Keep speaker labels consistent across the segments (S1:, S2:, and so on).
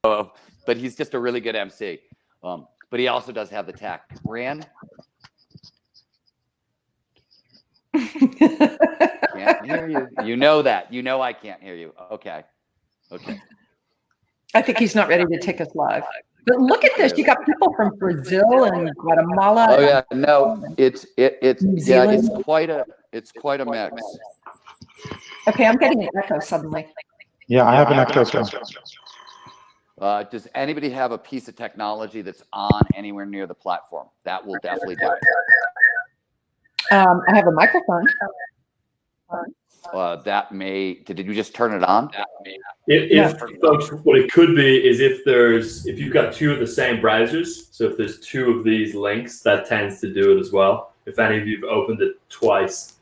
S1: of, but he's just a really good MC. But he also does have the tech. Rand? Can't hear you. You know that. You know I can't hear you. Okay. Okay.
S2: I think he's not ready to take us live. But look at this. You got people from Brazil and Guatemala.
S1: Oh yeah, no, it's quite a mix.
S2: Okay, I'm getting an echo suddenly.
S3: Yeah, I have an echo too.
S1: Does anybody have a piece of technology that's on anywhere near the platform? That will definitely do it.
S2: I have a microphone.
S1: Did you just turn it on?
S4: If folks, what it could be is if you've got two of the same browsers, so if there's two of these links, that tends to do it as well. If any of you've opened it twice.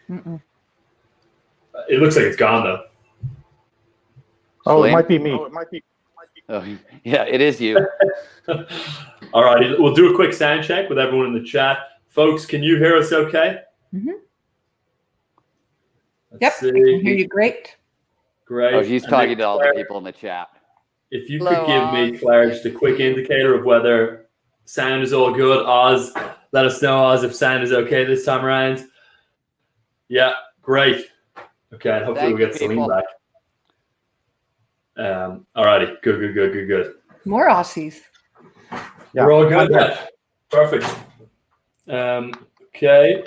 S4: It looks like it's gone though.
S3: Oh,
S1: Celine?
S3: it might be me.
S1: Oh, yeah, it is you.
S4: All right, we'll do a quick sound check with everyone in the chat. Folks, can you hear us okay?
S2: Yep, I can hear you great.
S4: Great.
S1: Oh, he's talking to all the people in the chat.
S4: If you could give me, Claire, just a quick indicator of whether sound is all good. Oz, let us know, Oz, if sound is okay this time around. Yeah, great. Okay, and hopefully we'll get Celine back. All righty, good.
S2: More Aussies.
S4: Yeah. We're all good. Yeah. Perfect. Okay.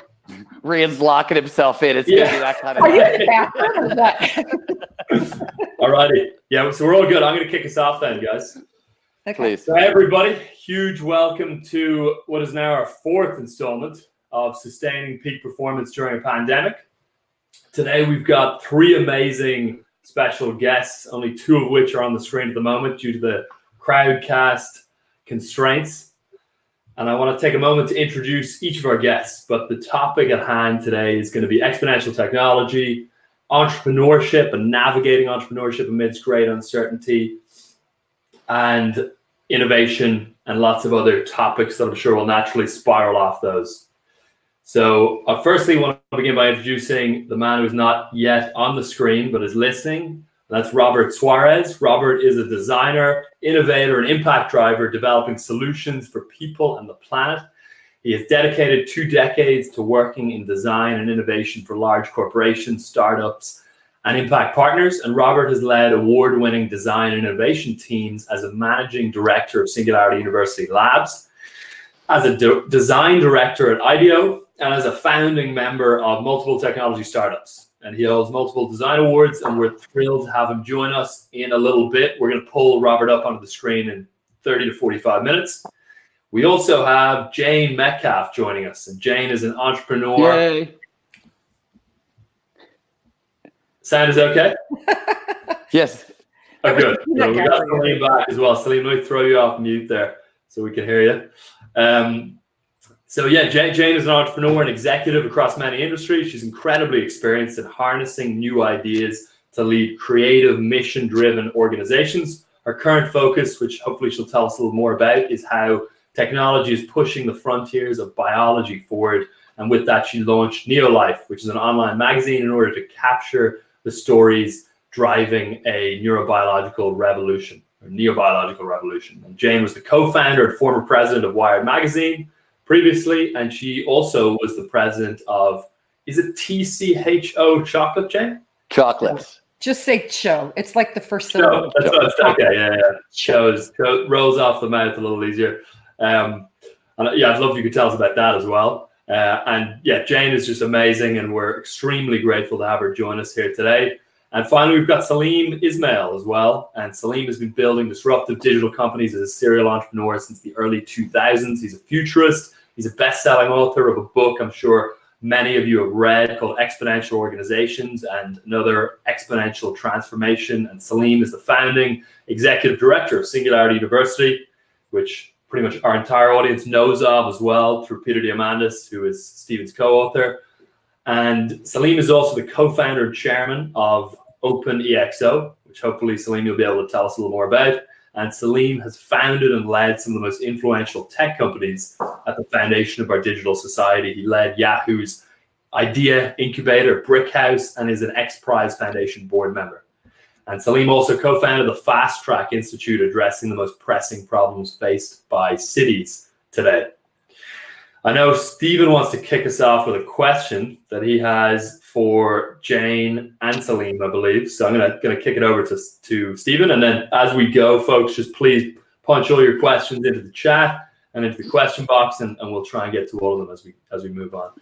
S1: Rand's locking himself in. It's gonna be that kind of.
S2: Are you in the bathroom or what?
S4: All righty. Yeah, so we're all good. I'm going to kick us off then, guys.
S2: Okay.
S1: Please.
S4: So everybody, huge welcome to what is now our fourth installment of Sustaining Peak Performance During a Pandemic. Today we've got three amazing special guests, only two of which are on the screen at the moment due to the crowdcast constraints. And I want to take a moment to introduce each of our guests. But the topic at hand today is going to be exponential technology, entrepreneurship and navigating entrepreneurship amidst great uncertainty, and innovation, and lots of other topics that I'm sure will naturally spiral off those. So I firstly want to begin by introducing the man who's not yet on the screen but is listening. That's Robert Suarez. Robert is a designer, innovator, and impact driver developing solutions for people and the planet. He has dedicated 2 decades to working in design and innovation for large corporations, startups, and impact partners. And Robert has led award-winning design and innovation teams as a managing director of Singularity University Labs, as a design director at IDEO, and as a founding member of multiple technology startups. And he holds multiple design awards, and we're thrilled to have him join us in a little bit. We're going to pull Robert up onto the screen in 30 to 45 minutes. We also have Jane Metcalf joining us, and Jane is an entrepreneur.
S1: Yay.
S4: Sound is okay?
S1: Yes.
S4: Oh, good. So we got Celine back as well. Celine, let me throw you off mute there so we can hear you. So yeah, Jane is an entrepreneur and executive across many industries. She's incredibly experienced in harnessing new ideas to lead creative, mission-driven organizations. Her current focus, which hopefully she'll tell us a little more about, is how technology is pushing the frontiers of biology forward. And with that, she launched Neolife, which is an online magazine in order to capture the stories driving a neurobiological revolution, or neobiological revolution. And Jane was the co-founder and former president of Wired magazine previously, and she also was the president of, is it TCHO Chocolate, Jane?
S1: Chocolates.
S2: Just say cho. It's like the first
S4: syllable.
S2: syllable.
S4: That's what it's, okay, yeah. Cho rolls off the mouth a little easier. And yeah, I'd love if you could tell us about that as well. And yeah, Jane is just amazing, and we're extremely grateful to have her join us here today. And finally, we've got Salim Ismail as well. And Salim has been building disruptive digital companies as a serial entrepreneur since the early 2000s. He's a futurist. He's a best-selling author of a book I'm sure many of you have read called Exponential Organizations and another Exponential Transformation. And Salim is the founding executive director of Singularity University, which pretty much our entire audience knows of as well through Peter Diamandis, who is Stephen's co-author. And Salim is also the co-founder and chairman of OpenEXO, which hopefully, Salim, you'll be able to tell us a little more about. And Salim has founded and led some of the most influential tech companies at the foundation of our digital society. He led Yahoo's Idea Incubator, Brick House, and is an X Prize Foundation board member. And Celine also co-founded the Fast Track Institute, addressing the most pressing problems faced by cities today. I know Stephen wants to kick us off with a question that he has for Jane and Celine, I believe. So I'm gonna kick it over to Stephen, and then as we go, folks, just please punch all your questions into the chat and into the question box, and we'll try and get to all of them as we move on.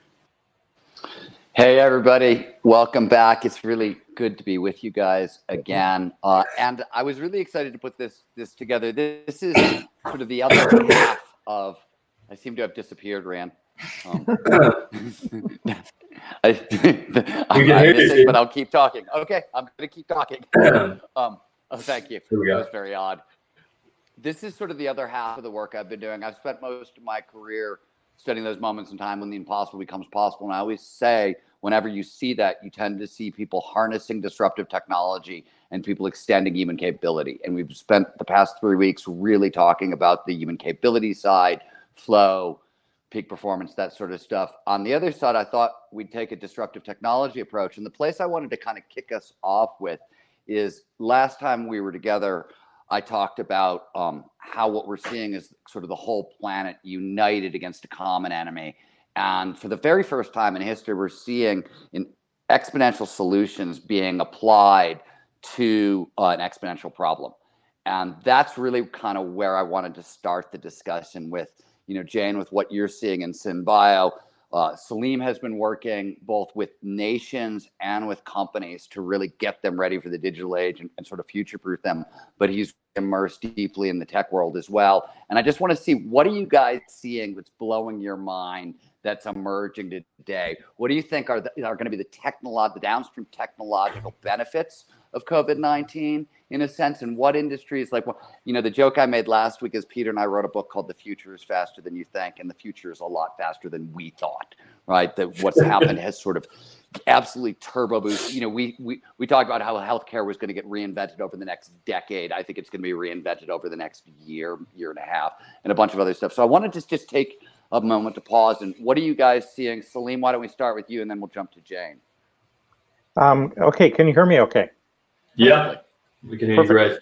S1: Hey everybody, welcome back. It's really good to be with you guys again. And I was really excited to put this together. This is sort of the other half of, I seem to have disappeared, Rand. I miss it, but I'll keep talking. Okay, I'm gonna keep talking. Oh, thank you. That was very odd. This is sort of the other half of the work I've been doing. I've spent most of my career studying those moments in time when the impossible becomes possible. And I always say, whenever you see that, you tend to see people harnessing disruptive technology and people extending human capability. And we've spent the past 3 weeks really talking about the human capability side, flow, peak performance, that sort of stuff. On the other side, I thought we'd take a disruptive technology approach. And the place I wanted to kind of kick us off with is last time we were together, I talked about how what we're seeing is sort of the whole planet united against a common enemy. And for the very first time in history, we're seeing exponential solutions being applied to an exponential problem. And that's really kind of where I wanted to start the discussion with, Jane, with what you're seeing in SynBio. Celine has been working both with nations and with companies to really get them ready for the digital age and sort of future-proof them. But he's immersed deeply in the tech world as well. And I just want to see, what are you guys seeing that's blowing your mind that's emerging today? What do you think are going to be the downstream technological benefits of COVID-19 in a sense? And what industries, the joke I made last week is Peter and I wrote a book called The Future is Faster Than You Think, and the future is a lot faster than we thought, right? That what's happened has sort of absolutely turbo boost. We talked about how healthcare was going to get reinvented over the next decade. I think it's going to be reinvented over the next year and a half, and a bunch of other stuff. So I wanted to just take a moment to pause. And what are you guys seeing? Celine, why don't we start with you, and then we'll jump to Jane.
S3: Okay, can you hear me okay?
S4: Yeah, we can hear you great.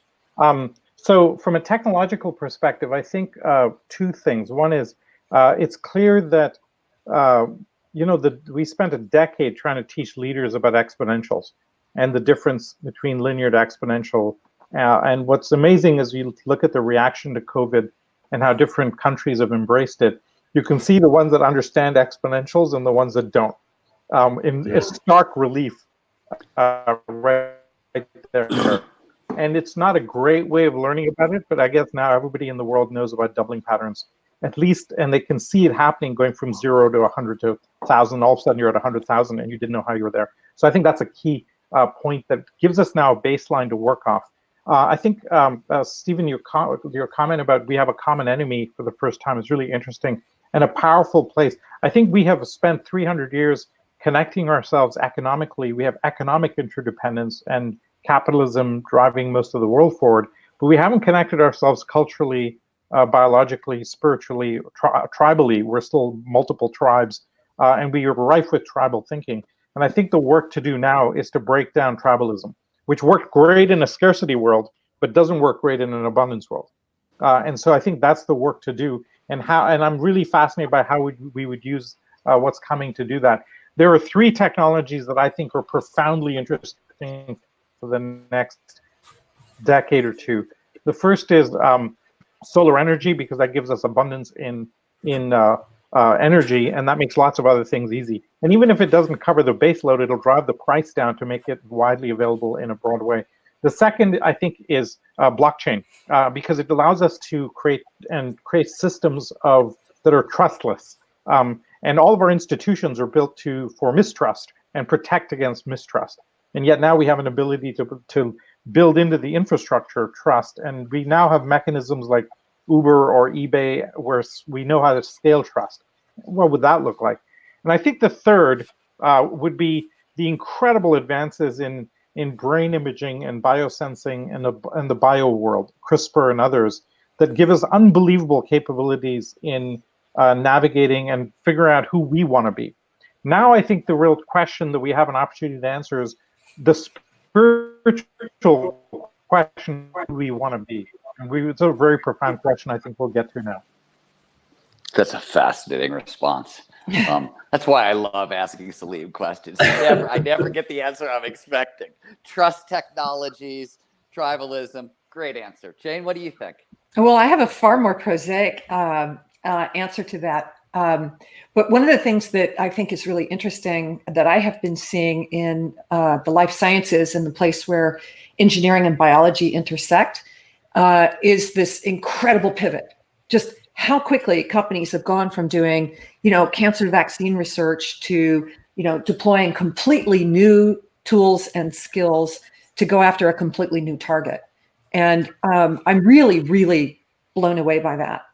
S3: So from a technological perspective, I think two things. One is it's clear that we spent a decade trying to teach leaders about exponentials and the difference between linear to exponential. And what's amazing is you look at the reaction to COVID and how different countries have embraced it. You can see the ones that understand exponentials and the ones that don't. In stark relief right there. And it's not a great way of learning about it, but I guess now everybody in the world knows about doubling patterns, at least, and they can see it happening going from 0 to 100 to 1,000. All of a sudden you're at 100,000 and you didn't know how you were there. So I think that's a key point that gives us now a baseline to work off. I think, Stephen, your comment about we have a common enemy for the first time is really interesting and a powerful place. I think we have spent 300 years connecting ourselves economically. We have economic interdependence and capitalism driving most of the world forward, but we haven't connected ourselves culturally, biologically, spiritually, tribally. We're still multiple tribes, and we are rife with tribal thinking. And I think the work to do now is to break down tribalism, which worked great in a scarcity world, but doesn't work great in an abundance world. And so I think that's the work to do. And I'm really fascinated by how we would use what's coming to do that. There are 3 technologies that I think are profoundly interesting for the next decade or 2. The first is solar energy, because that gives us abundance in energy, and that makes lots of other things easy. And even if it doesn't cover the base load, it'll drive the price down to make it widely available in a broad way. The second, I think, is blockchain, because it allows us to create systems that are trustless. And all of our institutions are built for mistrust and protect against mistrust. And yet now we have an ability to build into the infrastructure trust. And we now have mechanisms like Uber or eBay where we know how to scale trust. What would that look like? And I think the third would be the incredible advances in brain imaging and biosensing and the bio world, CRISPR and others, that give us unbelievable capabilities in navigating and figuring out who we want to be. Now I think the real question that we have an opportunity to answer is the spiritual question, who do we want to be? And it's a very profound question I think we'll get to now.
S1: That's a fascinating response. That's why I love asking Celine questions. I never get the answer I'm expecting. Trust technologies, tribalism, great answer. Jane, what do you think?
S2: Well, I have a far more prosaic answer to that. But one of the things that I think is really interesting that I have been seeing in the life sciences and the place where engineering and biology intersect is this incredible pivot. Just how quickly companies have gone from doing, cancer vaccine research to, deploying completely new tools and skills to go after a completely new target. And I'm really, really blown away by that.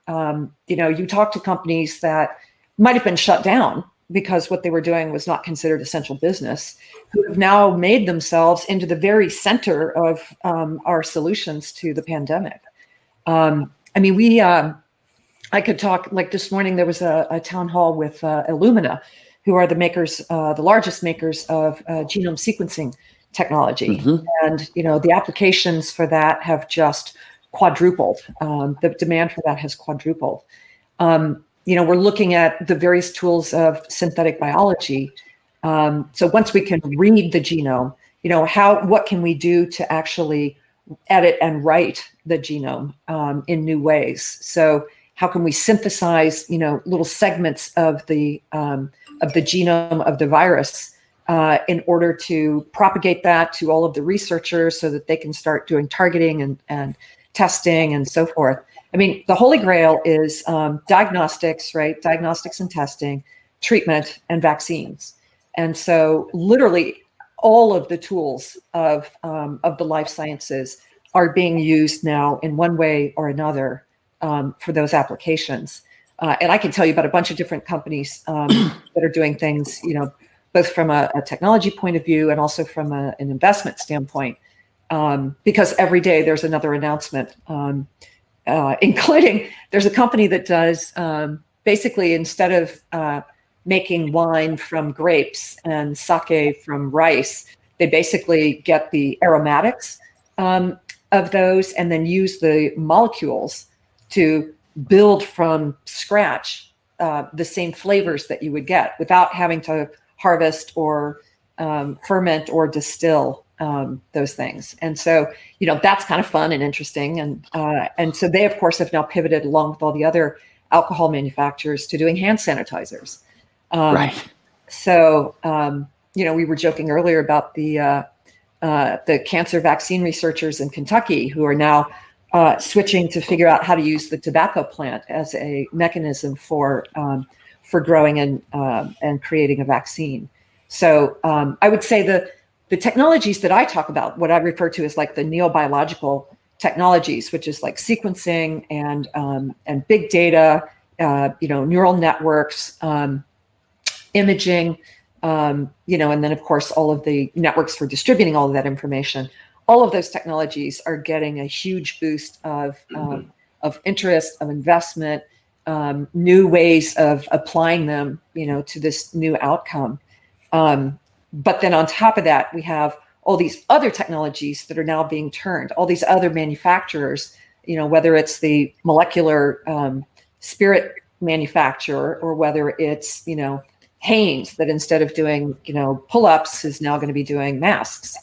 S2: You talk to companies that might have been shut down because what they were doing was not considered essential business, who have now made themselves into the very center of our solutions to the pandemic. I could talk, like this morning, there was a town hall with Illumina, who are the makers, the largest makers of genome sequencing technology. Mm-hmm. And, the applications for that have just quadrupled. The demand for that has quadrupled. We're looking at the various tools of synthetic biology. So once we can read the genome, what can we do to actually edit and write the genome in new ways? So how can we synthesize, little segments of the genome of the virus in order to propagate that to all of the researchers so that they can start doing targeting and testing and so forth. The holy grail is diagnostics, right? Diagnostics and testing, treatment, and vaccines. And so literally all of the tools of the life sciences are being used now in one way or another for those applications. And I can tell you about a bunch of different companies that are doing things, both from a technology point of view and also from an investment standpoint, because every day there's another announcement, including there's a company that does basically, instead of making wine from grapes and sake from rice, they basically get the aromatics of those and then use the molecules to build from scratch the same flavors that you would get without having to harvest or ferment or distill those things. And so, that's kind of fun and interesting. And so they, of course, have now pivoted along with all the other alcohol manufacturers to doing hand sanitizers.
S1: Right.
S2: So, we were joking earlier about the cancer vaccine researchers in Kentucky who are now switching to figure out how to use the tobacco plant as a mechanism for growing and creating a vaccine. So I would say the technologies that I talk about, what I refer to as like the neurobiological technologies, which is like sequencing and big data, neural networks, imaging, and then of course all of the networks for distributing all of that information. All of those technologies are getting a huge boost of interest, of investment, new ways of applying them, to this new outcome. But then on top of that, we have all these other technologies that are now being turned, all these other manufacturers, whether it's the molecular spirit manufacturer or whether it's, Hanes that instead of doing, pull-ups is now going to be doing masks.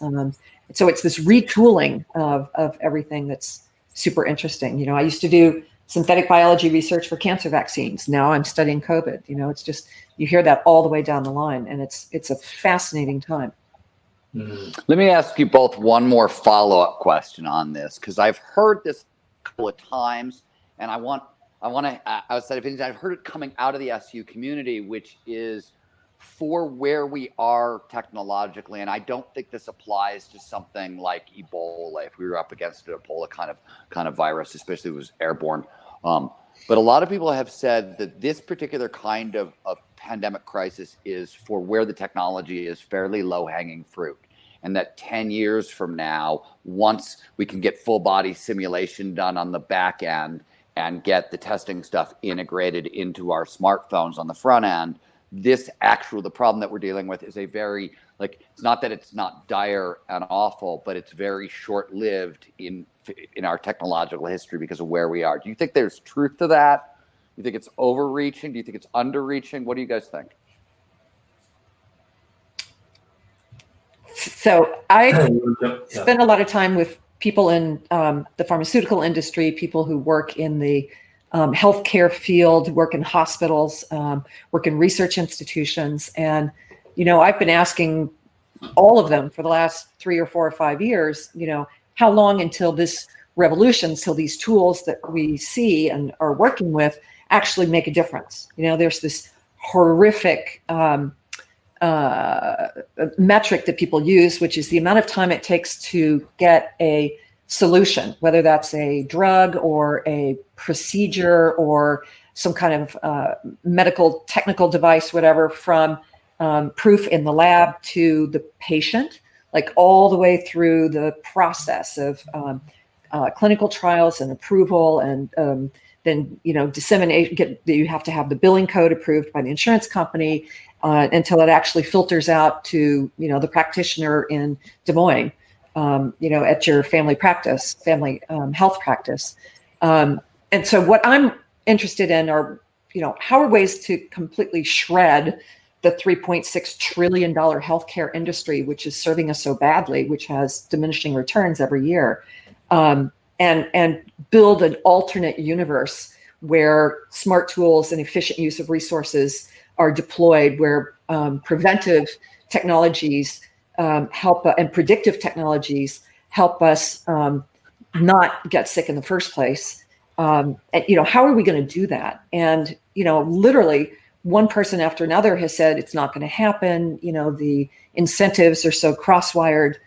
S2: So it's this retooling of everything that's super interesting. I used to do synthetic biology research for cancer vaccines. Now I'm studying COVID. It's just, you hear that all the way down the line, and it's a fascinating time.
S1: Let me ask you both one more follow-up question on this, because I've heard this a couple of times, and I want to, outside of I've heard it coming out of the SU community, which is for where we are technologically. And I don't think this applies to something like Ebola. If we were up against an Ebola kind of virus, especially if it was airborne. But a lot of people have said that this particular kind of pandemic crisis is for where the technology is fairly low-hanging fruit. And that 10 years from now, once we can get full body simulation done on the back end and get the testing stuff integrated into our smartphones on the front end, the problem that we're dealing with is a very Like, it's not that it's not dire and awful, but it's very short-lived in our technological history because of where we are. Do you think there's truth to that? Do you think it's overreaching? Do you think it's underreaching? What do you guys think?
S2: So I spend a lot of time with people in the pharmaceutical industry, people who work in the healthcare field, work in hospitals, work in research institutions. And, I've been asking all of them for the last 3 or 4 or 5 years, how long until this revolution, until these tools that we see and are working with actually make a difference? There's this horrific metric that people use, which is the amount of time it takes to get a solution, whether that's a drug or a procedure or some kind of medical technical device, whatever, from proof in the lab to the patient, like all the way through the process of clinical trials and approval, and then dissemination. You have to have the billing code approved by the insurance company until it actually filters out to the practitioner in Des Moines, at your family health practice. And so what I'm interested in are, how are ways to completely shred the $3.6 trillion healthcare industry, which is serving us so badly, which has diminishing returns every year, and build an alternate universe where smart tools and efficient use of resources are deployed, where preventive technologies help, and predictive technologies help us not get sick in the first place. And, how are we going to do that? And, literally one person after another has said it's not going to happen. The incentives are so cross-wired.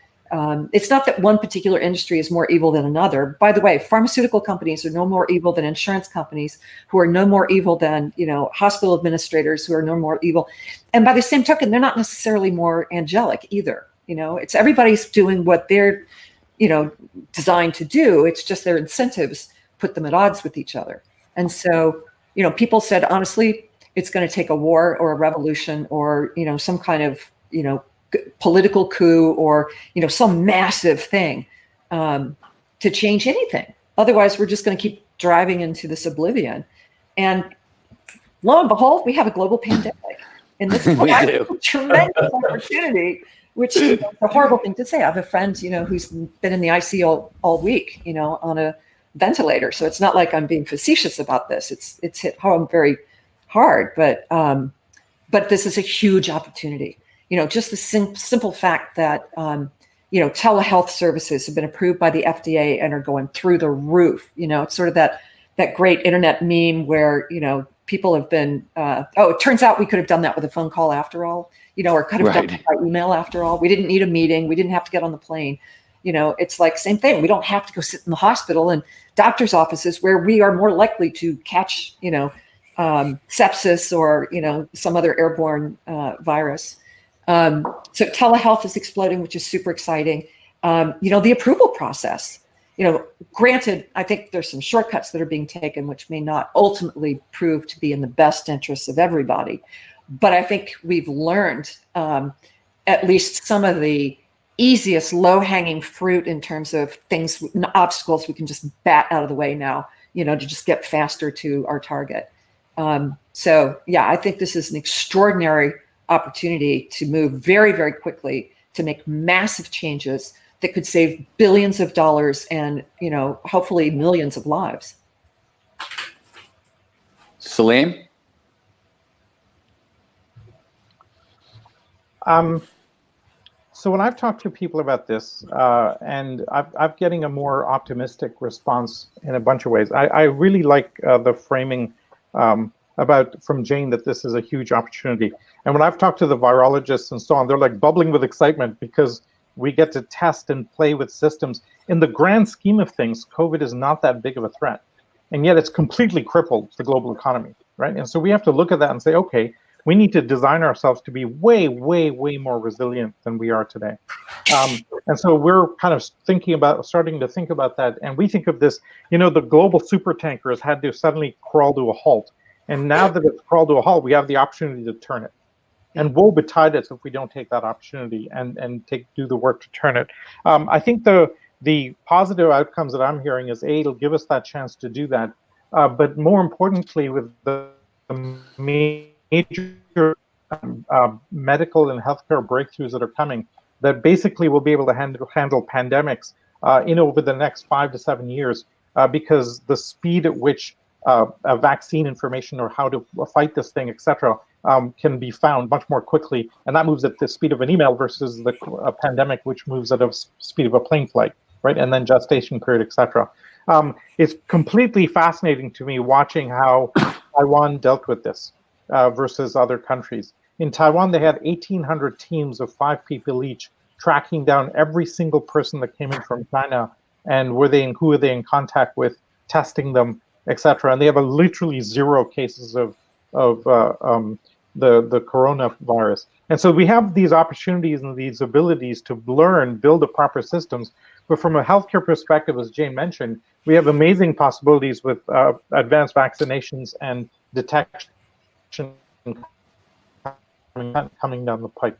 S2: It's not that one particular industry is more evil than another. By the way, pharmaceutical companies are no more evil than insurance companies, who are no more evil than, hospital administrators, who are no more evil. And by the same token, they're not necessarily more angelic either. It's everybody's doing what they're, designed to do. It's just their incentives put them at odds with each other. And so, people said, honestly, it's going to take a war or a revolution or, some kind of, political coup or, some massive thing to change anything. Otherwise, we're just going to keep driving into this oblivion. And lo and behold, we have a global pandemic. And this is a tremendous opportunity, which is a horrible thing to say. I have a friend, who's been in the ICU all week, on a ventilator. So it's not like I'm being facetious about this. It's hit home very hard, but this is a huge opportunity. Just the simple fact that, telehealth services have been approved by the FDA and are going through the roof. It's sort of that great internet meme where, people have been, it turns out we could have done that with a phone call after all, or could have done it by email after all. We didn't need a meeting. We didn't have to get on the plane. It's like same thing. We don't have to go sit in the hospital and doctor's offices where we are more likely to catch, sepsis or, some other airborne virus. So telehealth is exploding, which is super exciting. The approval process, granted, I think there's some shortcuts that are being taken, which may not ultimately prove to be in the best interests of everybody. But I think we've learned at least some of the easiest low-hanging fruit in terms of things, obstacles we can just bat out of the way now, to just get faster to our target. So yeah, I think this is an extraordinary opportunity to move very, very quickly to make massive changes that could save billions of dollars and, hopefully millions of lives.
S1: Celine?
S3: So when I've talked to people about this, and I'm getting a more optimistic response in a bunch of ways. I really like the framing from Jane that this is a huge opportunity. And when I've talked to the virologists and so on, they're like bubbling with excitement because we get to test and play with systems. In the grand scheme of things, COVID is not that big of a threat. And yet it's completely crippled the global economy, right? And so we have to look at that and say, okay, we need to design ourselves to be way, way, way more resilient than we are today. And so we're kind of starting to think about that. And we think of this, the global supertanker has had to suddenly crawl to a halt. And now that it's crawled to a halt, we have the opportunity to turn it. And woe betide us if we don't take that opportunity and do the work to turn it. I think the positive outcomes that I'm hearing is, A, it'll give us that chance to do that. But more importantly, with the major medical and healthcare breakthroughs that are coming, that basically we'll be able to handle pandemics over the next 5 to 7 years, because the speed at which a vaccine information or how to fight this thing, etc., can be found much more quickly, and that moves at the speed of an email versus the pandemic, which moves at the speed of a plane flight, right? And then gestation period, etc. It's completely fascinating to me watching how Taiwan dealt with this versus other countries. In Taiwan, they had 1,800 teams of 5 people each tracking down every single person that came in from China and who were they in contact with, testing them, etc. And they have literally 0 cases of the coronavirus. And so we have these opportunities and these abilities to learn, build the proper systems. But from a healthcare perspective, as Jane mentioned, we have amazing possibilities with advanced vaccinations and detection coming down the pipe.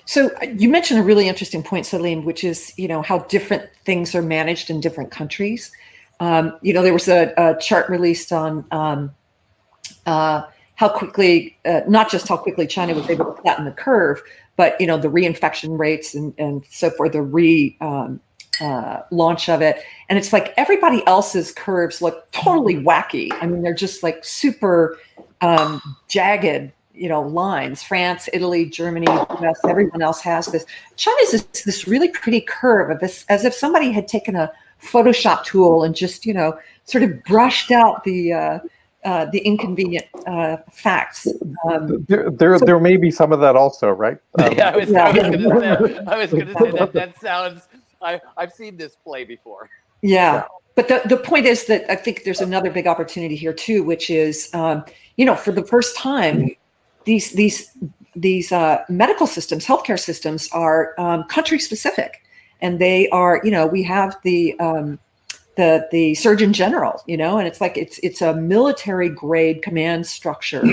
S2: So you mentioned a really interesting point, Celine, which is, how different things are managed in different countries. There was a chart released on how quickly, not just how quickly China was able to flatten the curve, but, the reinfection rates and so forth, the launch of it. And it's like everybody else's curves look totally wacky. I mean, they're just like super jagged, lines. France, Italy, Germany, US, everyone else has this. China's this really pretty curve of this, as if somebody had taken a Photoshop tool and just, sort of brushed out the inconvenient facts.
S3: There may be some of that also, right?
S1: I was going to say that sounds. I've seen this play before.
S2: Yeah. But the point is that I think there's another big opportunity here too, which is, for the first time, these medical systems, healthcare systems are country specific, and they are, we have the Surgeon General, and it's like it's a military grade command structure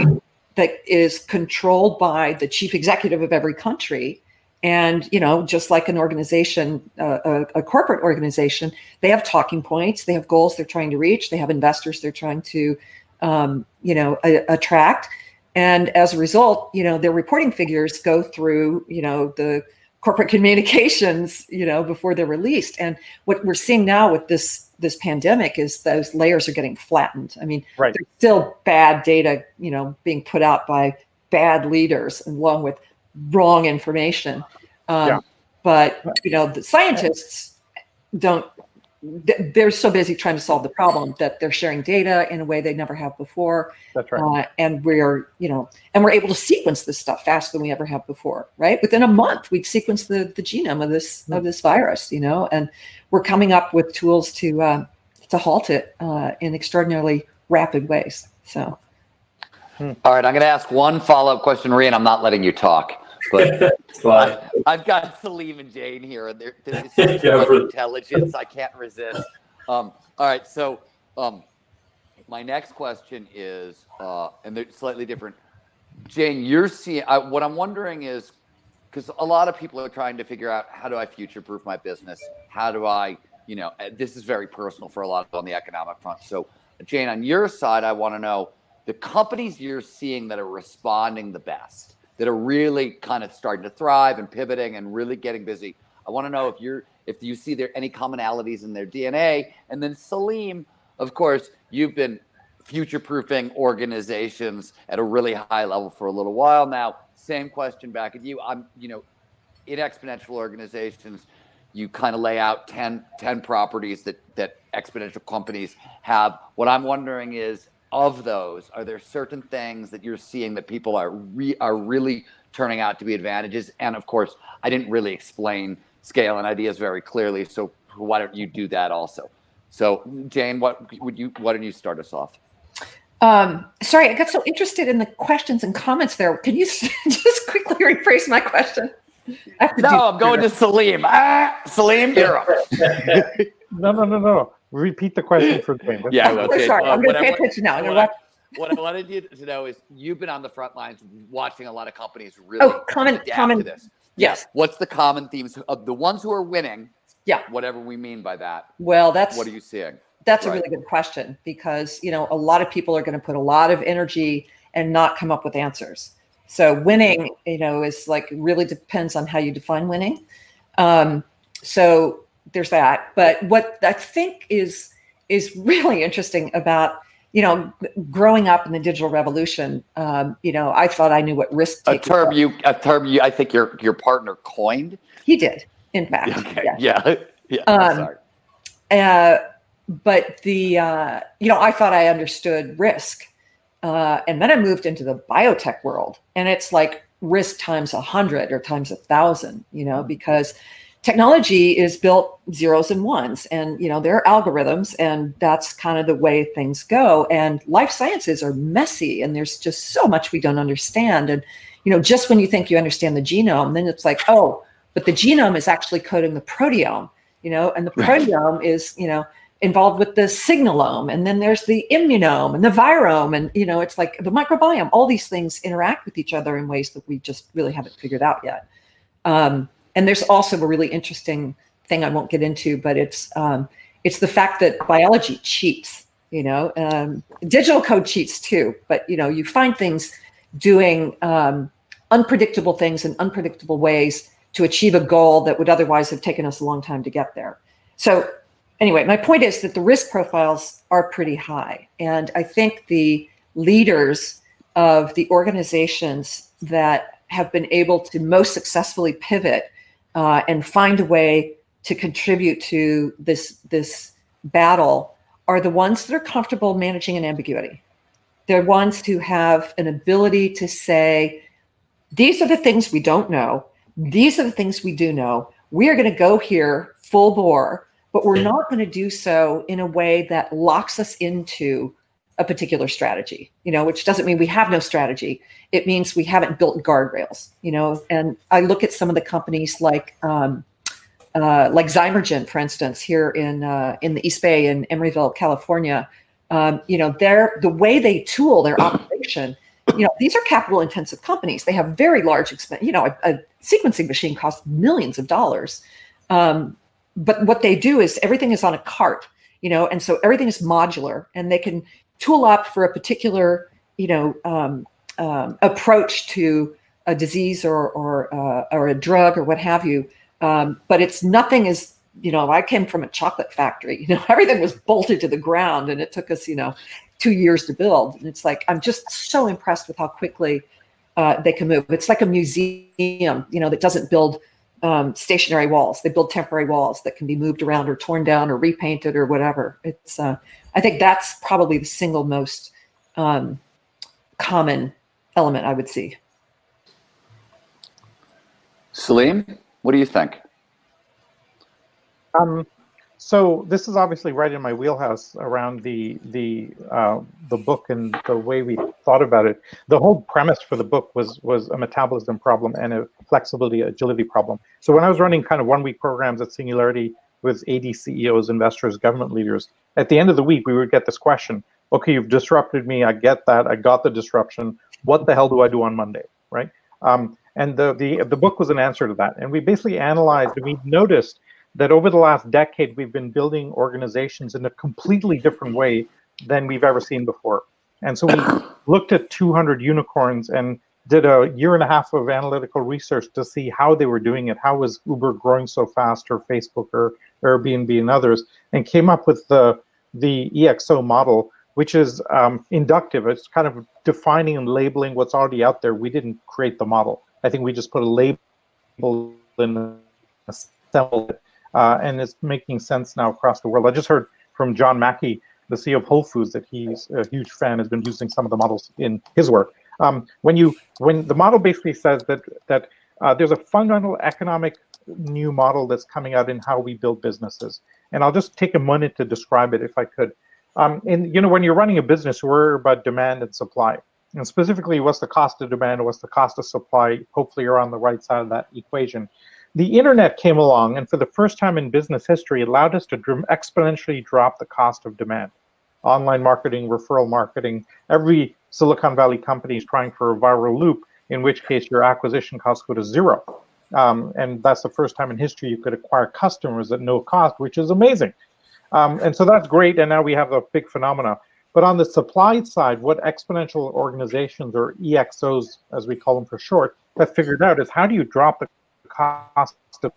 S2: that is controlled by the chief executive of every country. And, just like an organization, a corporate organization, they have talking points, they have goals they're trying to reach, they have investors they're trying to, attract. And as a result, their reporting figures go through, the corporate communications, before they're released. And what we're seeing now with this pandemic is those layers are getting flattened. I mean,
S3: right.
S2: There's still bad data, being put out by bad leaders along with wrong information. But, the scientists they're so busy trying to solve the problem that they're sharing data in a way they never have before.
S3: That's right.
S2: And we're able to sequence this stuff faster than we ever have before, right? Within a month, we've sequenced the genome of this virus, and we're coming up with tools to halt it in extraordinarily rapid ways. So.
S1: All right, I'm going to ask one follow-up question, Marie, and I'm not letting you talk. But I've got Celine and Jane here, and there's intelligence I can't resist. All right, so my next question is, and they're slightly different. Jane, you're seeing, what I'm wondering is, because a lot of people are trying to figure out, how do I future-proof my business? How do I, this is very personal for a lot on the economic front. So, Jane, on your side, I want to know the companies you're seeing that are responding the best, that are really kind of starting to thrive and pivoting and really getting busy. I want to know if you see there any commonalities in their DNA. And then Celine, of course, you've been future-proofing organizations at a really high level for a little while now. Same question back at you. I'm, in exponential organizations, you kind of lay out 10 properties that exponential companies have. What I'm wondering is, of those, are there certain things that you're seeing that people are really turning out to be advantages? And of course, I didn't really explain scale and ideas very clearly, so why don't you do that also? So, Jane, why don't you start us off?
S2: Sorry, I got so interested in the questions and comments there. Can you just quickly rephrase my question?
S1: I'm going to Celine. Celine, you're up.
S3: No. Repeat the question for Jane.
S1: Yeah,
S2: sorry. I'm going to pay attention now.
S1: what I wanted you to know is you've been on the front lines watching a lot of companies really adapt to this.
S2: Yes.
S1: What's the common themes of the ones who are winning?
S2: Yeah.
S1: Whatever we mean by that.
S2: Well,
S1: what are you seeing?
S2: That's a really good question, because, you know, a lot of people are going to put a lot of energy and not come up with answers. So winning, you know, is like really depends on how you define winning. So there's that. But what I think is really interesting about, you know, growing up in the digital revolution, you know, I thought I knew what risk taking was.
S1: A term you I think your partner coined.
S2: He did, in fact.
S1: Okay. Yeah. Sorry.
S2: But you know, I thought I understood risk, and then I moved into the biotech world, and it's like risk times 100 or times 1,000. You know, because technology is built zeros and ones, and, you know, there are algorithms, and that's kind of the way things go. And life sciences are messy, and there's just so much we don't understand. And, you know, just when you think you understand the genome, then it's like, oh, but the genome is actually coding the proteome, you know, and the proteome is, you know, involved with the signalome, and then there's the immunome and the virome, and, you know, it's like the microbiome. All these things interact with each other in ways that we just really haven't figured out yet. And there's also a really interesting thing I won't get into, but it's the fact that biology cheats. You know, digital code cheats too. But, you know, you find things doing unpredictable things in unpredictable ways to achieve a goal that would otherwise have taken us a long time to get there. So anyway, my point is that the risk profiles are pretty high, and I think the leaders of the organizations that have been able to most successfully pivot and find a way to contribute to this battle are the ones that are comfortable managing an ambiguity. They're ones who have an ability to say, these are the things we don't know. These are the things we do know. We are going to go here full bore, but we're not going to do so in a way that locks us into a particular strategy, you know, which doesn't mean we have no strategy. It means we haven't built guardrails, you know. And I look at some of the companies like Zymergen, for instance, here in the East Bay in Emeryville, California. You know, the way they tool their operation, you know, these are capital intensive companies. They have very large expense. You know, a sequencing machine costs millions of dollars. But what they do is everything is on a cart, you know, and so everything is modular, and they can tool up for a particular, you know, approach to a disease or a drug or what have you. But it's nothing is, you know, I came from a chocolate factory, you know, everything was bolted to the ground, and it took us, you know, 2 years to build. And it's like, I'm just so impressed with how quickly they can move. It's like a museum, you know, that doesn't build stationary walls. They build temporary walls that can be moved around or torn down or repainted or whatever. It's, I think that's probably the single most common element I would see.
S1: Celine, what do you think?
S3: So this is obviously right in my wheelhouse around the book and the way we thought about it. The whole premise for the book was a metabolism problem and a flexibility agility problem. So when I was running kind of 1-week programs at Singularity with 80 CEOs, investors, government leaders, at the end of the week we would get this question: okay, you've disrupted me. I get that. I got the disruption. What the hell do I do on Monday, right? And the book was an answer to that. And we basically analyzed, and we noticed that over the last decade, we've been building organizations in a completely different way than we've ever seen before. And so we looked at 200 unicorns and did a 1.5 years of analytical research to see how they were doing it. How was Uber growing so fast, or Facebook, or Airbnb and others, and came up with the EXO model, which is inductive. It's kind of defining and labeling what's already out there. We didn't create the model. I think we just put a label in, assembled it. And it's making sense now across the world. I just heard from John Mackey, the CEO of Whole Foods, that he's a huge fan, has been using some of the models in his work. When the model basically says that there's a fundamental economic new model that's coming out in how we build businesses. And I'll just take a minute to describe it if I could. And you know, when you're running a business, we're about demand and supply. And specifically, what's the cost of demand and what's the cost of supply? Hopefully you're on the right side of that equation. The internet came along, and for the first time in business history, allowed us to exponentially drop the cost of demand. online marketing, referral marketing. Every Silicon Valley company is trying for a viral loop, in which case your acquisition costs go to zero. And that's the first time in history you could acquire customers at no cost, which is amazing. And so that's great. And now we have a big phenomena. But on the supply side, what exponential organizations, or EXOs, as we call them for short, have figured out is how do you drop the cost of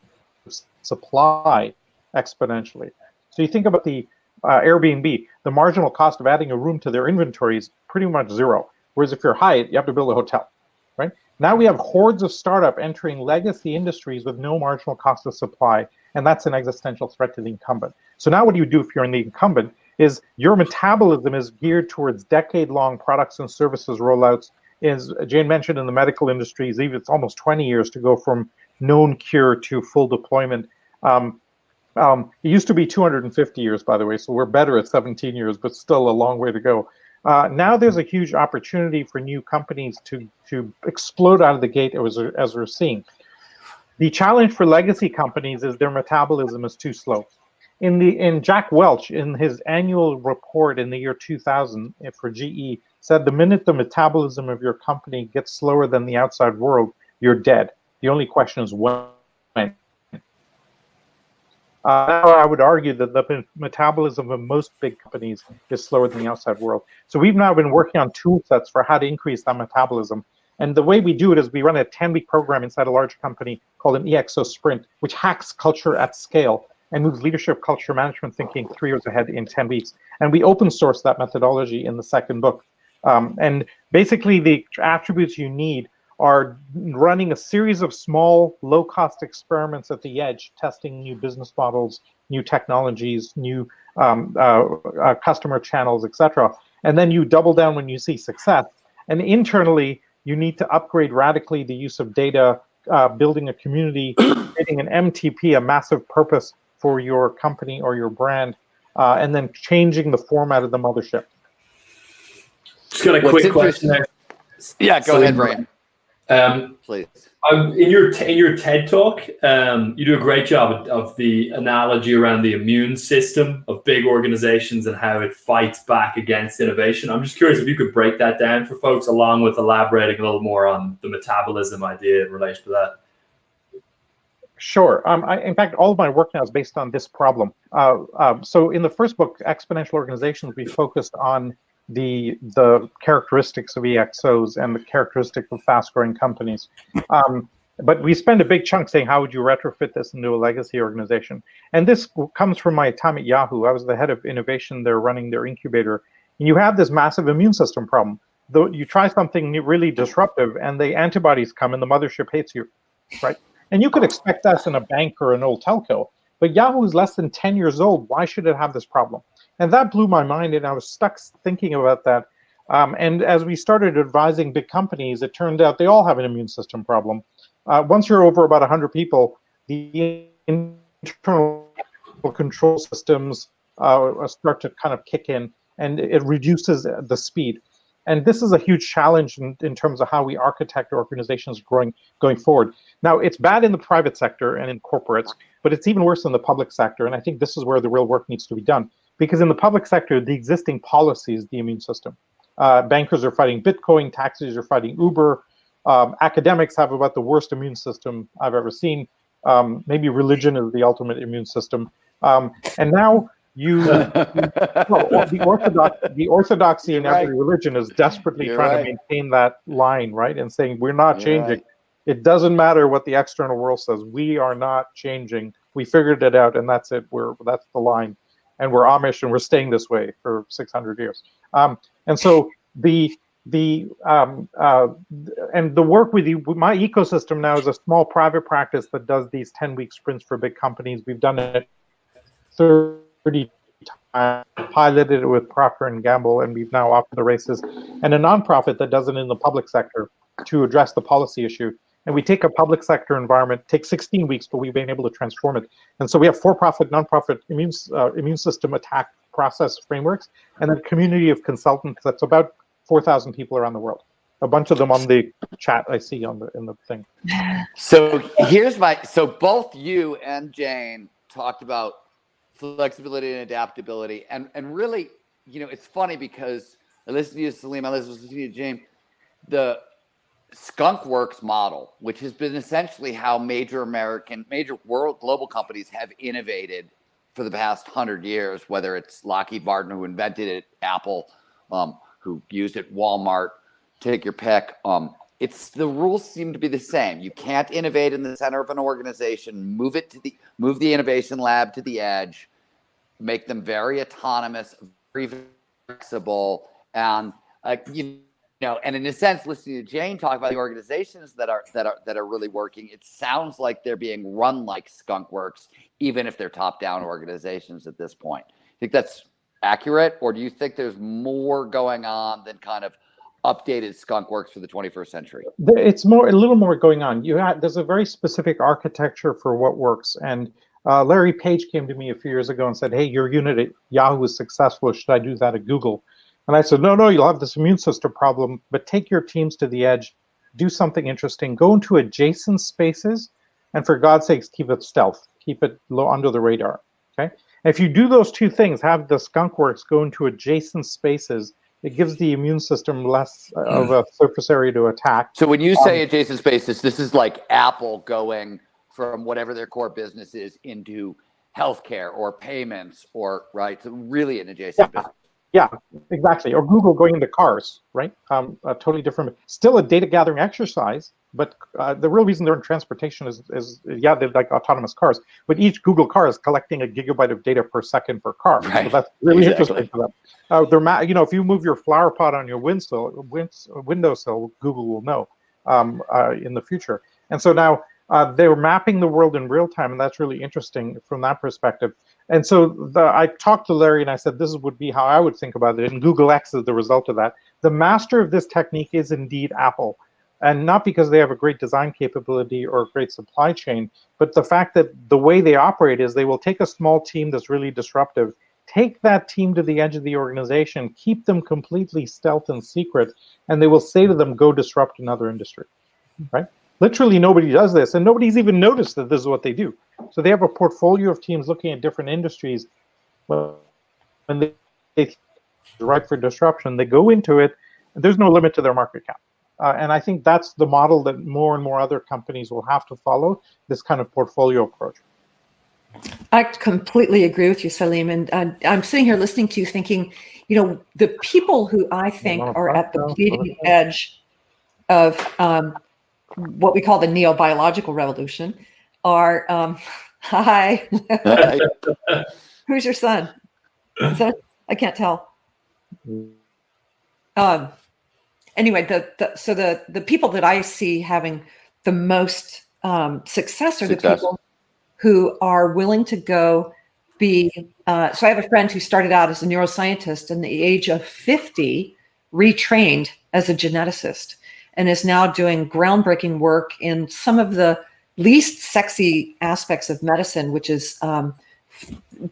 S3: supply exponentially? So you think about the Airbnb, the marginal cost of adding a room to their inventory is pretty much zero. Whereas if you're Hyatt, you have to build a hotel, right? Now we have hordes of startup entering legacy industries with no marginal cost of supply, and that's an existential threat to the incumbent. So now what do you do if you're in the incumbent is your metabolism is geared towards decade-long products and services rollouts. As Jane mentioned, in the medical industries, even it's almost 20 years to go from known cure to full deployment. It used to be 250 years, by the way, so we're better at 17 years, but still a long way to go. Now there's a huge opportunity for new companies to explode out of the gate as we're seeing. The challenge for legacy companies is their metabolism is too slow. In Jack Welch, in his annual report in the year 2000 for GE, said the minute the metabolism of your company gets slower than the outside world, you're dead. The only question is when. Now I would argue that the metabolism of most big companies is slower than the outside world. So we've now been working on tool sets for how to increase that metabolism. And the way we do it is we run a 10-week program inside a large company called an EXO Sprint, which hacks culture at scale and moves leadership culture management thinking 3 years ahead in 10 weeks. And we open source that methodology in the second book. And basically the attributes you need are running a series of small, low-cost experiments at the edge, testing new business models, new technologies, new customer channels, etc. And then you double down when you see success. And internally, you need to upgrade radically the use of data, building a community, creating an MTP, a massive purpose for your company or your brand, and then changing the format of the mothership.
S4: Just got a quick question there.
S1: Yeah, go ahead, Ryan. Please.
S4: In your TED talk, you do a great job of the analogy around the immune system of big organizations and how it fights back against innovation. I'm just curious if you could break that down for folks, along with elaborating a little more on the metabolism idea in relation to that.
S3: Sure. In fact, all of my work now is based on this problem. So in the first book, Exponential Organizations, we focused on the characteristics of EXOs and the characteristics of fast-growing companies. But we spend a big chunk saying, how would you retrofit this into a legacy organization? And this comes from my time at Yahoo. I was the head of innovation there, running their incubator. And you have this massive immune system problem. Though you try something really disruptive, and the antibodies come, and the mothership hates you, right? And you could expect that in a bank or an old telco. But Yahoo is less than 10 years old. Why should it have this problem? And that blew my mind, and I was stuck thinking about that. And as we started advising big companies, it turned out they all have an immune system problem. Once you're over about 100 people, the internal control systems start to kind of kick in, and it reduces the speed. And this is a huge challenge in terms of how we architect organizations going forward. Now, it's bad in the private sector and in corporates, but it's even worse in the public sector. And I think this is where the real work needs to be done. Because in the public sector, the existing policy is the immune system. Bankers are fighting Bitcoin, taxis are fighting Uber. Academics have about the worst immune system I've ever seen. Maybe religion is the ultimate immune system. And now the orthodoxy in every religion is desperately trying to maintain that line, right? And saying, we're not changing. Right. It doesn't matter what the external world says. We are not changing. We figured it out, and that's it. That's the line. And we're Amish, and we're staying this way for 600 years. And so the work with my ecosystem now is a small private practice that does these 10-week sprints for big companies. We've done it 30 times, piloted it with Procter & Gamble, and we've now off to the races. And a nonprofit that does it in the public sector to address the policy issue. And we take a public sector environment, take 16 weeks, but we've been able to transform it. And so we have for-profit, nonprofit immune system attack process frameworks, and a community of consultants that's about 4,000 people around the world. A bunch of them on the chat I see in the thing.
S1: So so both you and Jane talked about flexibility and adaptability, and really it's funny because I listen to you, Celine, I listen to you, James. The Skunk Works model, which has been essentially how major world global companies have innovated for the past 100 years, whether it's Lockheed Martin, who invented it, Apple, who used it, Walmart, take your pick. The rules seem to be the same. You can't innovate in the center of an organization, move the innovation lab to the edge, make them very autonomous, very flexible, and and in a sense, listening to Jane talk about the organizations that are really working, it sounds like they're being run like Skunk Works, even if they're top-down organizations at this point. Think that's accurate, or do you think there's more going on than kind of updated Skunk Works for the 21st century?
S3: It's a little more going on. There's a very specific architecture for what works, and Larry Page came to me a few years ago and said, "Hey, your unit at Yahoo is successful. Should I do that at Google?" And I said, no, you'll have this immune system problem, but take your teams to the edge, do something interesting, go into adjacent spaces, and for God's sakes, keep it stealth, keep it low under the radar, okay? And if you do those two things, have the Skunk Works go into adjacent spaces, it gives the immune system less of a surface area to attack.
S1: So when you say adjacent spaces, this is like Apple going from whatever their core business is into healthcare or payments or, right? So really an adjacent business.
S3: Yeah, exactly. Or Google going into cars, right? A totally different, still a data gathering exercise, but the real reason they're in transportation is they're like autonomous cars, but each Google car is collecting a gigabyte of data per second per car. Right. So that's really interesting for them. If you move your flower pot on your windowsill, Google will know in the future. And so now they're mapping the world in real time, and that's really interesting from that perspective. And so I talked to Larry and I said, this would be how I would think about it. And Google X is the result of that. The master of this technique is indeed Apple. And not because they have a great design capability or a great supply chain, but the fact that the way they operate is they will take a small team that's really disruptive, take that team to the edge of the organization, keep them completely stealth and secret, and they will say to them, go disrupt another industry, right? Literally nobody does this, and nobody's even noticed that this is what they do. So they have a portfolio of teams looking at different industries. When they're ripe for disruption, they go into it, and there's no limit to their market cap. And I think that's the model that more and more other companies will have to follow, this kind of portfolio approach.
S2: I completely agree with you, Salim. And I'm sitting here listening to you thinking, the people who I think are at the bleeding edge of what we call the Neurobiological revolution are, hi. Who's your son? I can't tell. Anyway, the people that I see having the most success are the people who are willing to go be. So I have a friend who started out as a neuroscientist, and at the age of 50, retrained as a geneticist, and is now doing groundbreaking work in some of the least sexy aspects of medicine, which is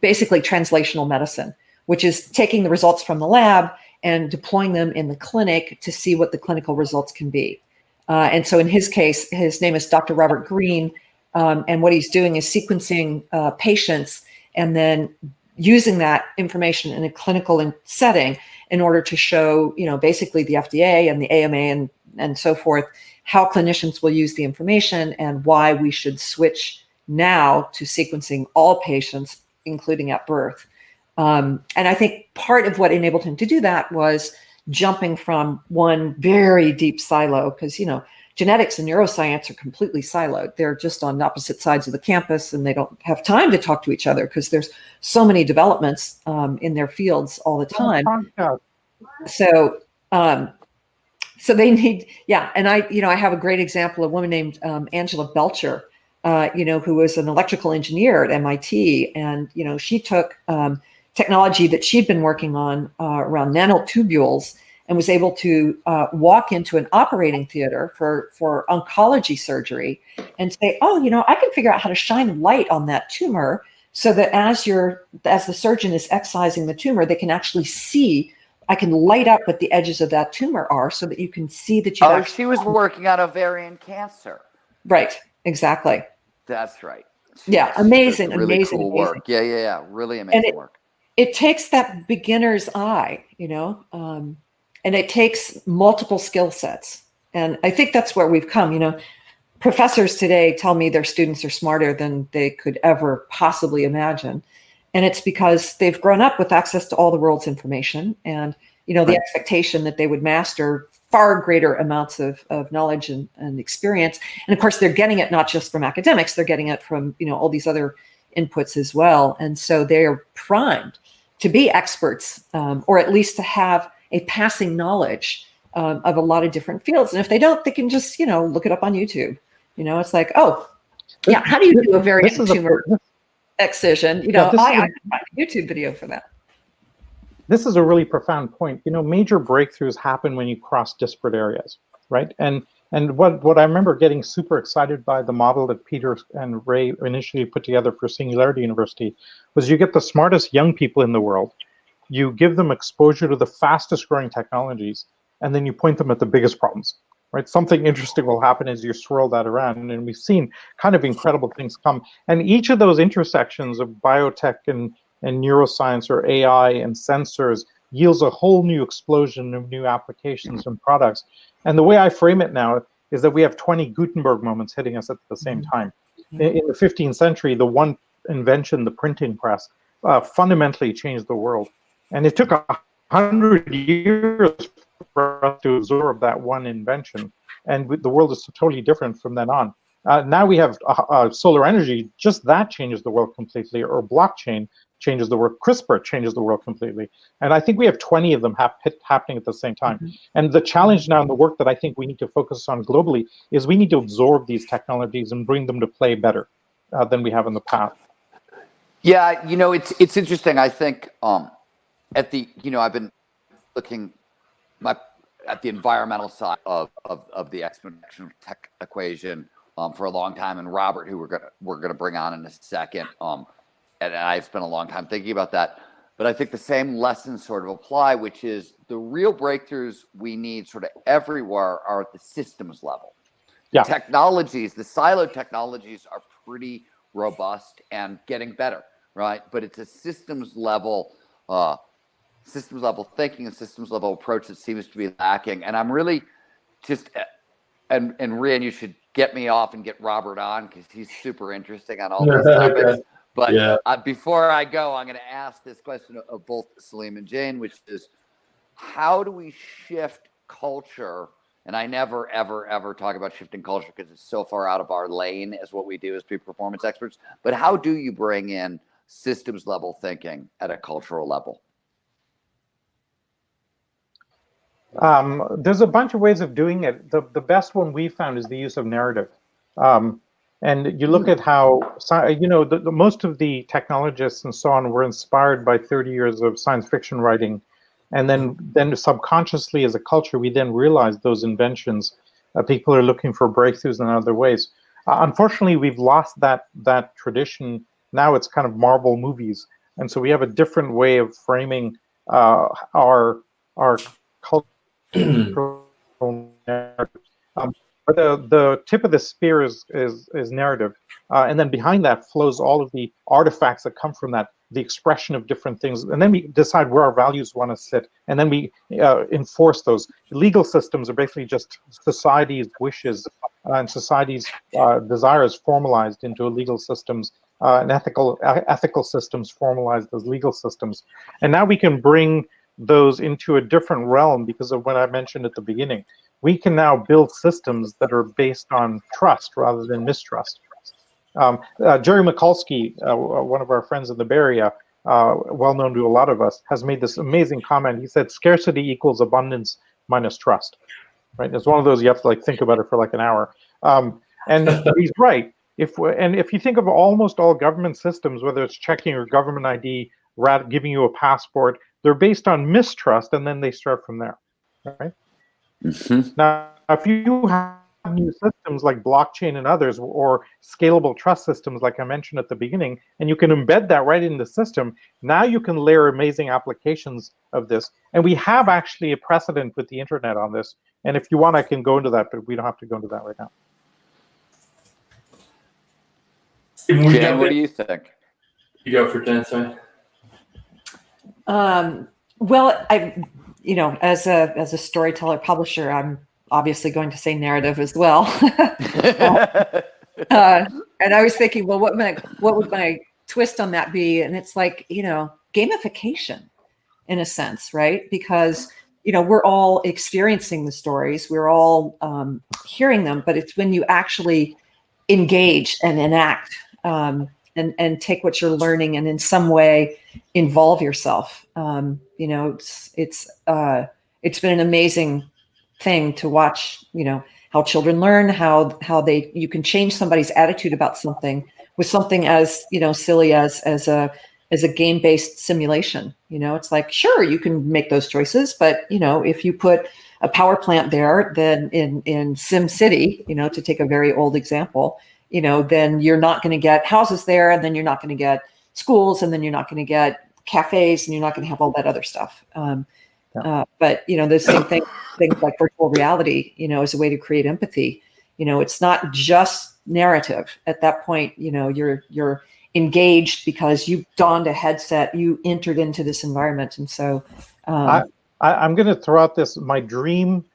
S2: basically translational medicine, which is taking the results from the lab and deploying them in the clinic to see what the clinical results can be. And so in his case, his name is Dr. Robert Green, and what he's doing is sequencing patients and then using that information in a clinical setting in order to show, basically the FDA and the AMA and so forth, how clinicians will use the information and why we should switch now to sequencing all patients, including at birth. And I think part of what enabled him to do that was jumping from one very deep silo, because, genetics and neuroscience are completely siloed. They're just on opposite sides of the campus, and they don't have time to talk to each other because there's so many developments in their fields all the time. So they need, and I have a great example, a woman named Angela Belcher, who was an electrical engineer at MIT. And, she took technology that she'd been working on around nanotubules and was able to walk into an operating theater for oncology surgery and say, I can figure out how to shine light on that tumor so that as the surgeon is excising the tumor, they can actually see. I can light up what the edges of that tumor are so that you can see that you.
S1: She was working on ovarian cancer.
S2: Right. Exactly.
S1: That's right.
S2: Amazing,
S1: really
S2: amazing
S1: cool work. Yeah. Really amazing work.
S2: it takes that beginner's eye, and it takes multiple skill sets. And I think that's where we've come. Professors today tell me their students are smarter than they could ever possibly imagine. And it's because they've grown up with access to all the world's information and, the expectation that they would master far greater amounts of knowledge and experience. And of course, they're getting it not just from academics, they're getting it from, all these other inputs as well. And so they're primed to be experts, or at least to have a passing knowledge of a lot of different fields. And if they don't, they can just, look it up on YouTube. It's like, oh, yeah, how do you do a variant tumor excision? I can find a YouTube video for that.
S3: This is a really profound point. Major breakthroughs happen when you cross disparate areas, right? And what I remember getting super excited by the model that Peter and Ray initially put together for Singularity University was you get the smartest young people in the world, you give them exposure to the fastest growing technologies, and then you point them at the biggest problems, right? Something interesting will happen as you swirl that around, and we've seen kind of incredible things come. And each of those intersections of biotech and neuroscience or AI and sensors yields a whole new explosion of new applications and products. And the way I frame it now is that we have 20 Gutenberg moments hitting us at the same time. In the 15th century, the one invention, the printing press, fundamentally changed the world. And it took 100 years for us to absorb that one invention. And the world is totally different from then on. Now we have solar energy, just that changes the world completely, or blockchain changes the world, CRISPR changes the world completely. And I think we have 20 of them happening at the same time. And the challenge now in the work that I think we need to focus on globally is we need to absorb these technologies and bring them to play better than we have in the past.
S1: Yeah, it's interesting. I think I've been looking at the environmental side of the exponential tech equation for a long time, and Robert, who we're gonna bring on in a second, and I've spent a long time thinking about that. But I think the same lessons sort of apply, which is the real breakthroughs we need sort of everywhere are at the systems level. Yeah. The technologies, the siloed technologies are pretty robust and getting better, right? But it's a systems level thinking and systems level approach that seems to be lacking. And I'm really just, and Rian, you should get me off and get Robert on because he's super interesting on all these topics. But before I go, I'm going to ask this question of both Celine and Jane, which is, how do we shift culture? And I never, ever, ever talk about shifting culture because it's so far out of our lane as what we do as peak performance experts. But how do you bring in systems level thinking at a cultural level?
S3: There's a bunch of ways of doing it. The best one we found is the use of narrative. And you look at how, most of the technologists and so on were inspired by 30 years of science fiction writing. And then subconsciously as a culture, we then realized those inventions. People are looking for breakthroughs in other ways. Unfortunately, we've lost that tradition. Now it's kind of Marvel movies. And so we have a different way of framing our cultural narrative. The tip of the spear is narrative, and then behind that flows all of the artifacts that come from that, the expression of different things, and then we decide where our values want to sit, and then we enforce those. Legal systems are basically just society's wishes and society's desires formalized into legal systems, and ethical systems formalized as legal systems. And now we can bring those into a different realm because of what I mentioned at the beginning. We can now build systems that are based on trust rather than mistrust. Jerry Mikulski, one of our friends in the Bay Area, well known to a lot of us, has made this amazing comment. He said, scarcity equals abundance minus trust. Right? It's one of those you have to think about it for an hour. And he's right. If you think of almost all government systems, whether it's checking your government ID, giving you a passport, they're based on mistrust, and then they start from there. Right? Mm-hmm. Now, if you have new systems like blockchain and others, or scalable trust systems like I mentioned at the beginning, and you can embed that right in the system, now you can layer amazing applications of this. And we have actually a precedent with the internet on this. And if you want, I can go into that, but we don't have to go into that right now.
S1: Jan, what do you think?
S4: You go for 10, sorry.
S2: Well, as a storyteller publisher, I'm obviously going to say narrative as well. And I was thinking, well, what would my twist on that be? And it's like, gamification in a sense, right? Because, we're all experiencing the stories, we're all hearing them, but it's when you actually engage and enact and take what you're learning and in some way involve yourself. It's been an amazing thing to watch, how children learn, how you can change somebody's attitude about something with something as, silly as a game-based simulation. It's like, sure, you can make those choices, but if you put a power plant there, then in Sim City, to take a very old example, then you're not going to get houses there, and then you're not going to get schools, and then you're not going to get cafes, and you're not going to have all that other stuff. But the same thing, things like virtual reality, is a way to create empathy. It's not just narrative. At that point, you're engaged because you donned a headset, you entered into this environment, and so.
S3: I'm going to throw out my dream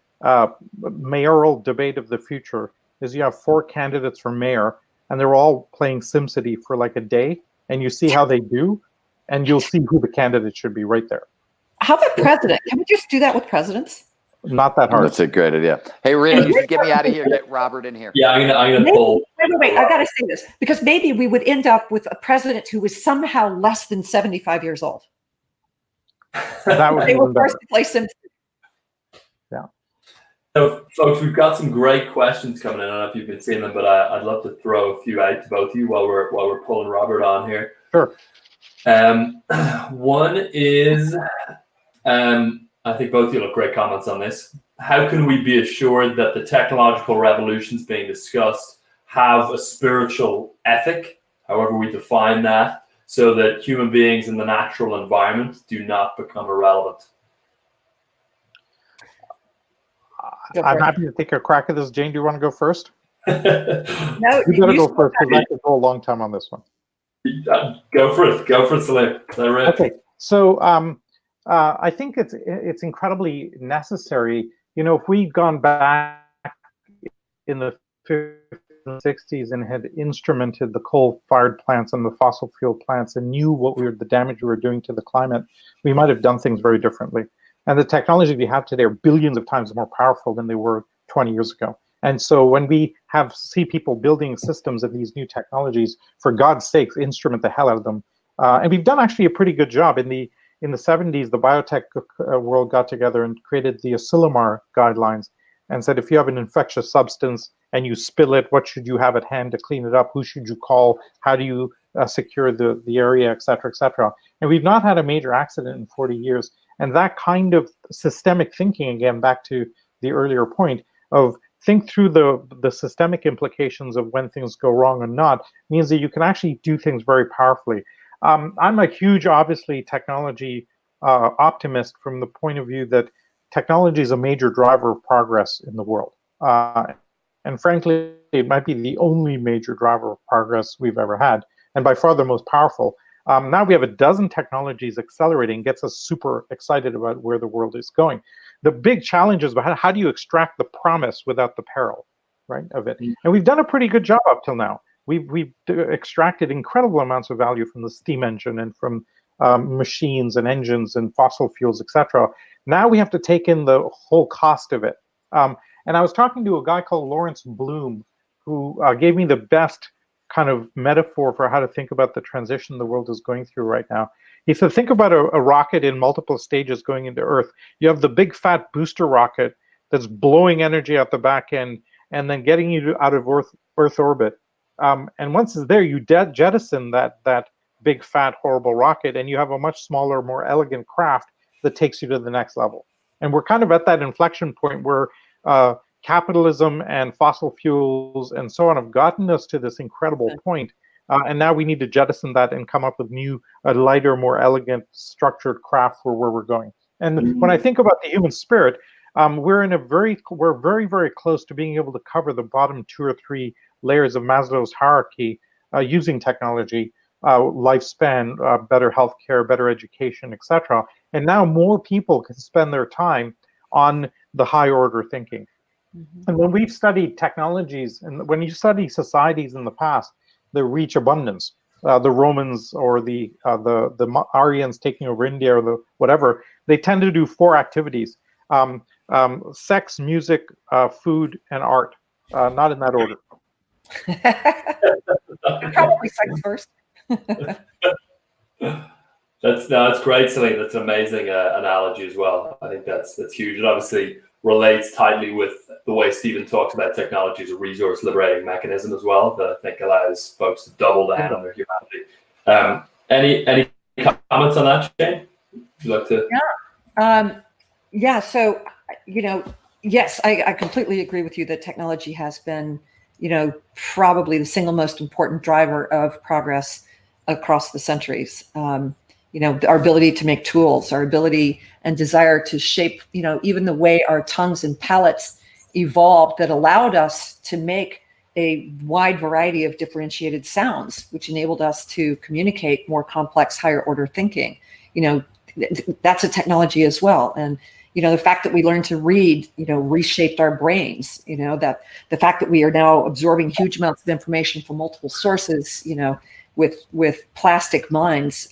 S3: mayoral debate of the future is you have 4 candidates for mayor, and they're all playing SimCity for like a day, and you see how they do, and you'll see who the candidate should be right there.
S2: How about president? Can we just do that with presidents?
S3: Not that hard.
S1: That's a great idea. Hey, Rhea, you should get me out of here. Get Robert in here.
S4: Yeah, I'm gonna pull.
S2: Wait. I gotta say this because maybe we would end up with a president who was somehow less than 75 years old.
S3: That would
S2: they were forced to play SimCity.
S3: Yeah.
S4: So, folks, we've got some great questions coming in. I don't know if you've been seeing them, but I'd love to throw a few out to both of you while we're pulling Robert on here.
S3: Sure.
S4: One is, I think both of you have great comments on this. How can we be assured that the technological revolutions being discussed have a spiritual ethic, however we define that, so that human beings in the natural environment do not become irrelevant?
S3: I'm happy to take a crack at this. Jane, do you want to go first?
S2: No,
S3: you better go first because I could go a long time on this one.
S4: Go for it, Celine.
S3: Okay, so I think it's incredibly necessary. If we'd gone back in the 50s and 60s and had instrumented the coal-fired plants and the fossil fuel plants and knew the damage we were doing to the climate, we might have done things very differently. And the technology we have today are billions of times more powerful than they were 20 years ago. And so when we see people building systems of these new technologies, for God's sakes, instrument the hell out of them. And we've done actually a pretty good job. In the 70s, the biotech world got together and created the Asilomar guidelines and said, if you have an infectious substance and you spill it, what should you have at hand to clean it up? Who should you call? How do you secure the area, et cetera, et cetera? And we've not had a major accident in 40 years. And that kind of systemic thinking, again, back to the earlier point of think through the systemic implications of when things go wrong or not, means that you can actually do things very powerfully. I'm a huge, obviously, technology optimist from the point of view that technology is a major driver of progress in the world. And frankly, it might be the only major driver of progress we've ever had, and by far the most powerful. Now we have a dozen technologies accelerating, gets us super excited about where the world is going. The big challenge is about how do you extract the promise without the peril, right, of it? And we've done a pretty good job up till now. We've extracted incredible amounts of value from the steam engine and from machines and engines and fossil fuels, etc. Now we have to take in the whole cost of it. And I was talking to a guy called Lawrence Bloom, who gave me the best kind of metaphor for how to think about the transition the world is going through right now. He said, think about a rocket in multiple stages going into Earth. You have the big fat booster rocket that's blowing energy out the back end and then getting you out of Earth orbit. And once it's there, you jettison that big fat horrible rocket, and you have a much smaller, more elegant craft that takes you to the next level. And we're kind of at that inflection point where capitalism and fossil fuels and so on have gotten us to this incredible point. And now we need to jettison that and come up with new, lighter, more elegant, structured craft for where we're going. And when I think about the human spirit, we're very, very close to being able to cover the bottom 2 or 3 layers of Maslow's hierarchy using technology. lifespan, better healthcare, better education, etc. And now more people can spend their time on the high order thinking. And when we've studied technologies, and when you study societies in the past that reach abundance, the Romans or the Aryans taking over India or the whatever, they tend to do 4 activities: sex, music, food, and art. Not in that order.
S2: Probably sex first.
S4: That's great, Celine. That's an amazing analogy as well. I think that's huge. It obviously relates tightly with the way Stephen talks about technology as a resource liberating mechanism as well, that I think allows folks to double down on their humanity. Any comments on that, Shane? Would you like to?
S2: Yeah. So, yes, I completely agree with you that technology has been, probably the single most important driver of progress across the centuries. Our ability to make tools, our ability and desire to shape, even the way our tongues and palates evolved that allowed us to make a wide variety of differentiated sounds, which enabled us to communicate more complex, higher order thinking. That's a technology as well. And, the fact that we learned to read, reshaped our brains, that the fact that we are now absorbing huge amounts of information from multiple sources, with plastic minds,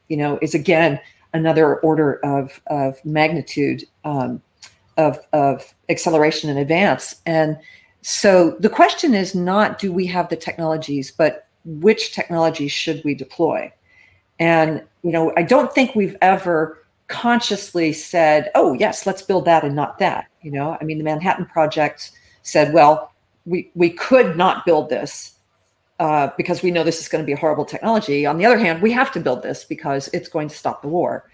S2: is again another order of magnitude of acceleration and advance. And so the question is not, do we have the technologies, but which technologies should we deploy? And I don't think we've ever consciously said, oh yes, let's build that and not that. The Manhattan Project said, well, we could not build this because we know this is going to be a horrible technology. On the other hand, we have to build this because it's going to stop the war.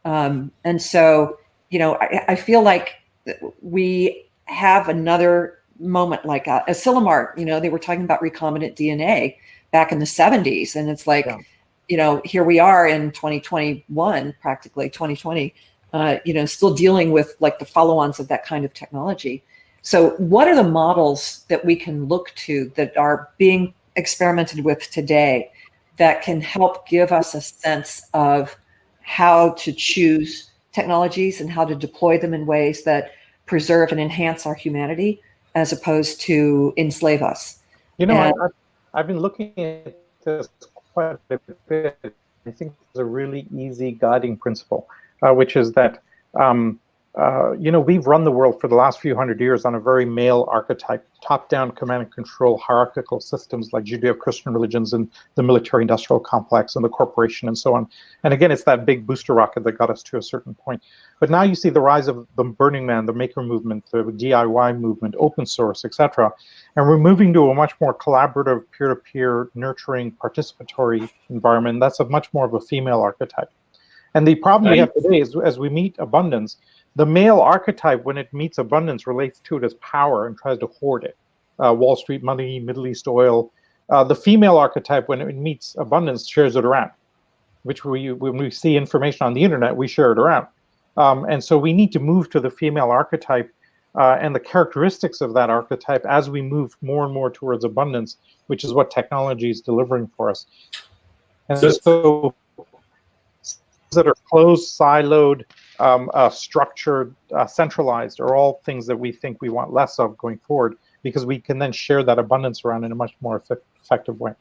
S2: And so, I feel like we have another moment like Asilomar, they were talking about recombinant DNA back in the 70s. And it's like, here we are in 2021, practically 2020, still dealing with like the follow-ons of that kind of technology. So what are the models that we can look to that are being experimented with today that can help give us a sense of how to choose technologies and how to deploy them in ways that preserve and enhance our humanity as opposed to enslave us?
S3: I've been looking at this quite a bit. I think there's a really easy guiding principle, which is that we've run the world for the last few hundred years on a very male archetype, top-down command and control hierarchical systems like Judeo-Christian religions and the military-industrial complex and the corporation and so on. And again, it's that big booster rocket that got us to a certain point. But now you see the rise of the Burning Man, the maker movement, the DIY movement, open source, etc. And we're moving to a much more collaborative, peer-to-peer, nurturing, participatory environment. That's a much more of a female archetype. And the problem we have today is as we meet abundance, the male archetype, when it meets abundance, relates to it as power and tries to hoard it. Wall Street money, Middle East oil. The female archetype, when it meets abundance, shares it around, which when we see information on the internet, we share it around. And so we need to move to the female archetype and the characteristics of that archetype as we move more and more towards abundance, which is what technology is delivering for us. And so that are closed, siloed, structured, centralized are all things that we think we want less of going forward, because we can then share that abundance around in a much more effective way.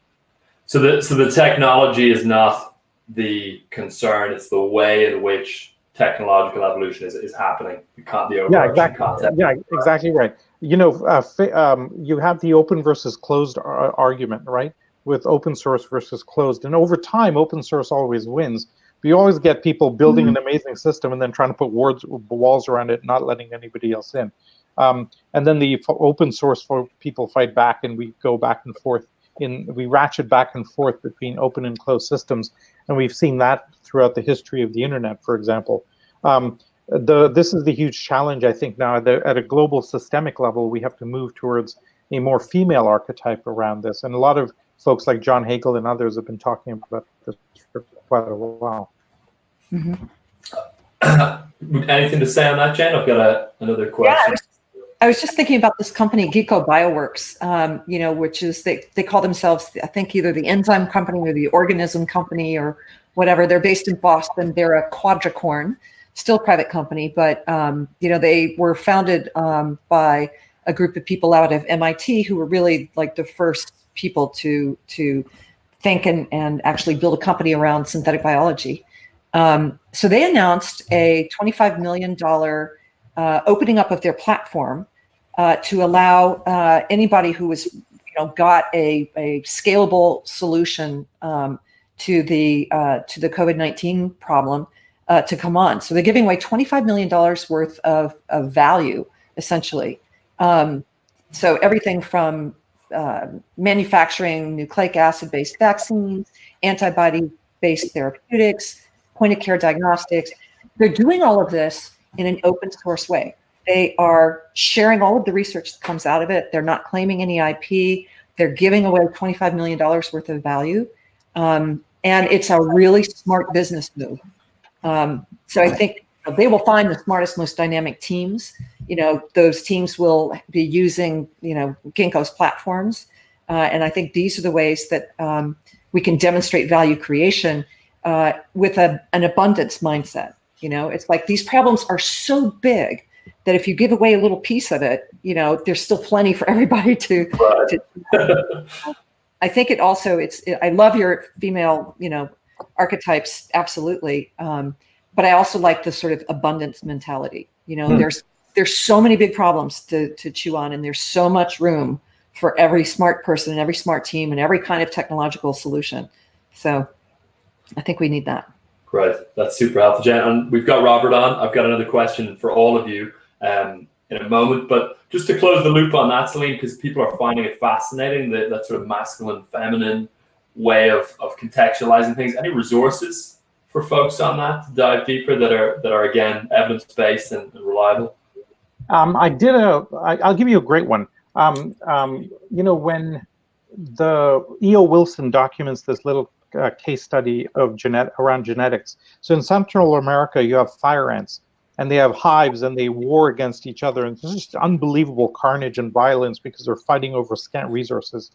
S4: So the technology is not the concern; it's the way in which technological evolution is happening. The overarching concept.
S3: Yeah, exactly right. You have the open versus closed argument, right? With open source versus closed, and over time, open source always wins. You always get people building an amazing system and then trying to put walls around it, not letting anybody else in. And then the open source people fight back, and we go back and forth. We ratchet back and forth between open and closed systems, and we've seen that throughout the history of the internet, for example. This is the huge challenge, I think, now at a global systemic level. We have to move towards a more female archetype around this, and a lot of folks like John Hagel and others have been talking about this for quite a while.
S4: Anything to say on that, Jen? I've got another question.
S2: Yeah, I was just thinking about this company, Ginkgo Bioworks, you know, which is, they call themselves, I think, either the enzyme company or the organism company or whatever. They're based in Boston. They're a quadricorn, still a private company, but, you know, they were founded by a group of people out of MIT who were really like the first people to think and actually build a company around synthetic biology. So they announced a $25 million opening up of their platform to allow anybody who was, you know, got a scalable solution to the COVID-19 problem to come on. So they're giving away $25 million worth of value, essentially. So everything from manufacturing nucleic acid-based vaccines, antibody-based therapeutics, point-of-care diagnostics. They're doing all of this in an open source way. They are sharing all of the research that comes out of it. They're not claiming any IP. They're giving away $25 million worth of value. And it's a really smart business move. So I think they will find the smartest, most dynamic teams. You know, those teams will be using, you know, Ginkgo's platforms. And I think these are the ways that we can demonstrate value creation with an abundance mindset. You know, it's like these problems are so big that if you give away a little piece of it, you know, there's still plenty for everybody to I think it also, I love your female, you know, archetypes, absolutely. But I also like the sort of abundance mentality. You know, there's so many big problems to chew on, and there's so much room for every smart person and every smart team and every kind of technological solution. So I think we need that.
S4: Great. That's super helpful, Jen. And we've got Robert on. I've got another question for all of you in a moment. But just to close the loop on that, Celine, because people are finding it fascinating, that sort of masculine, feminine way of contextualizing things. Any resources for folks on that to dive deeper that are again, evidence-based and reliable?
S3: I'll give you a great one. You know, when the E.O. Wilson documents this little case study of around genetics. So in Central America, you have fire ants, and they have hives, and they war against each other, and it's just unbelievable carnage and violence because they're fighting over scant resources.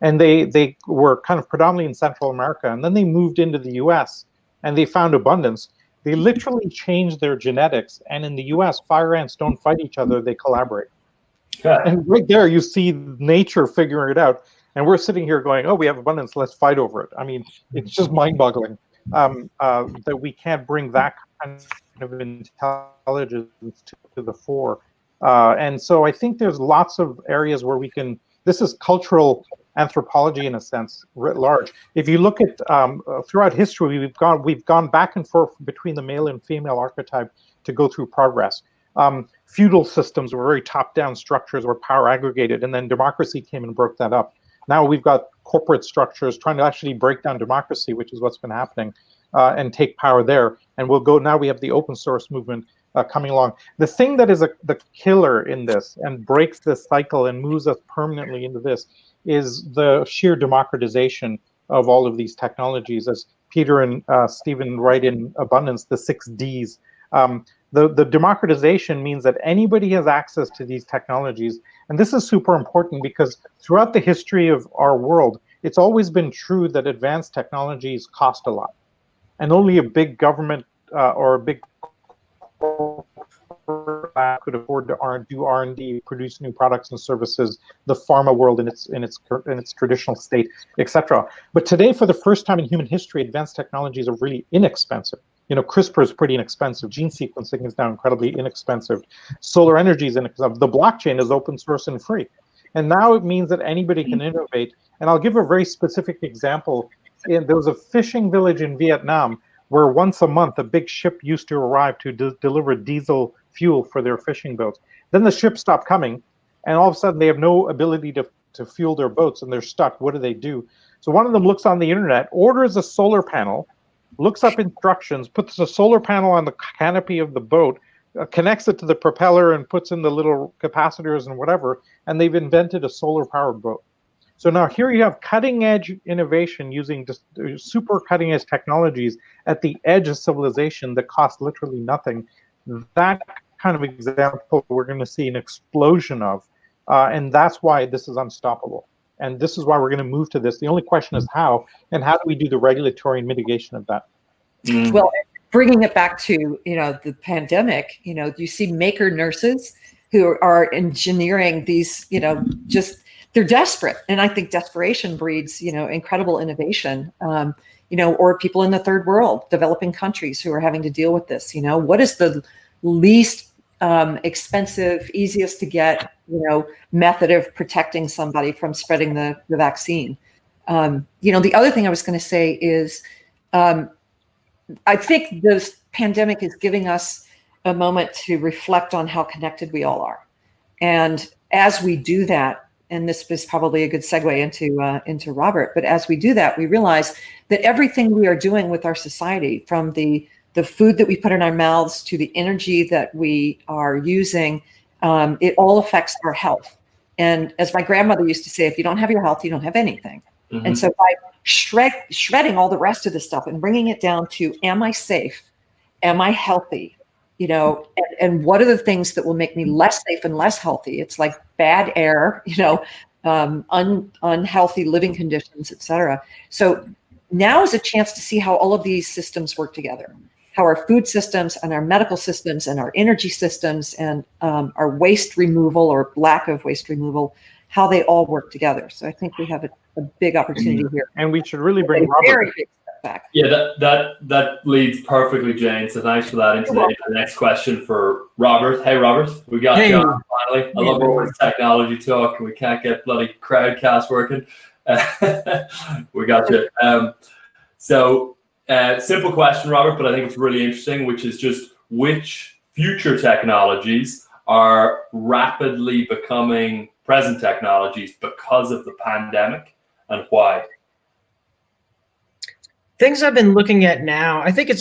S3: And they were kind of predominantly in Central America, and then they moved into the U.S. and they found abundance. They literally changed their genetics, and in the U.S., fire ants don't fight each other; they collaborate. Yeah. And right there, you see nature figuring it out. And we're sitting here going, oh, we have abundance, let's fight over it. I mean, it's just mind-boggling that we can't bring that kind of intelligence to the fore. And so I think there's lots of areas where we can, this is cultural anthropology in a sense, writ large. If you look at, throughout history, we've gone back and forth between the male and female archetype to go through progress. Feudal systems were very top-down structures where power aggregated, and then democracy came and broke that up. Now we've got corporate structures trying to actually break down democracy, which is what's been happening, and take power there. And now we have the open source movement coming along. The thing that is the killer in this and breaks this cycle and moves us permanently into this is the sheer democratization of all of these technologies. As Peter and Stephen write in Abundance, the 6 Ds. The democratization means that anybody has access to these technologies. And this is super important because throughout the history of our world, it's always been true that advanced technologies cost a lot. And only a big government or a big could afford to do R&D, produce new products and services, the pharma world in its traditional state, etc. But today, for the first time in human history, advanced technologies are really inexpensive. You know, CRISPR is pretty inexpensive. Gene sequencing is now incredibly inexpensive. Solar energy is inexpensive. The blockchain is open source and free. And now it means that anybody can innovate. And I'll give a very specific example. There was a fishing village in Vietnam where once a month a big ship used to arrive to deliver diesel fuel for their fishing boats. Then the ship stopped coming, and all of a sudden they have no ability to fuel their boats, and they're stuck. What do? So one of them looks on the internet, orders a solar panel, looks up instructions, puts a solar panel on the canopy of the boat, connects it to the propeller and puts in the little capacitors and whatever, and they've invented a solar-powered boat. So now here you have cutting-edge innovation using just super cutting-edge technologies at the edge of civilization that cost literally nothing. That kind of example we're going to see an explosion of, and that's why this is unstoppable. And this is why we're going to move to this. The only question is how, and how do we do the regulatory and mitigation of that?
S2: Well, bringing it back to, the pandemic, you see maker nurses who are engineering these, they're desperate. And I think desperation breeds, incredible innovation, or people in the third world, developing countries who are having to deal with this. What is the least expensive, easiest to get, method of protecting somebody from spreading the vaccine? The other thing I was going to say is, I think this pandemic is giving us a moment to reflect on how connected we all are. And as we do that, and this is probably a good segue into Robert, but as we do that, we realize that everything we are doing with our society, from the food that we put in our mouths to the energy that we are using, it all affects our health. And as my grandmother used to say, if you don't have your health, you don't have anything. Mm-hmm. And so by shredding all the rest of the stuff and bringing it down to, am I safe? Am I healthy? And what are the things that will make me less safe and less healthy? It's like bad air, unhealthy living conditions, et cetera. So now is a chance to see how all of these systems work together, how our food systems and our medical systems and our energy systems and our waste removal or lack of waste removal, how they all work together. So I think we have a big opportunity here.
S3: And we should really bring Robert.
S2: Very big step back.
S4: Yeah, that leads perfectly, Jane. So thanks for that. Into the next question for Robert. Hey, Robert, we got John finally. I love all this technology talk, and we can't get bloody Crowdcast working. We got you. Simple question, Robert, but I think it's really interesting, which is just which future technologies are rapidly becoming present technologies because of the pandemic, and why?
S5: Things I've been looking at now, I think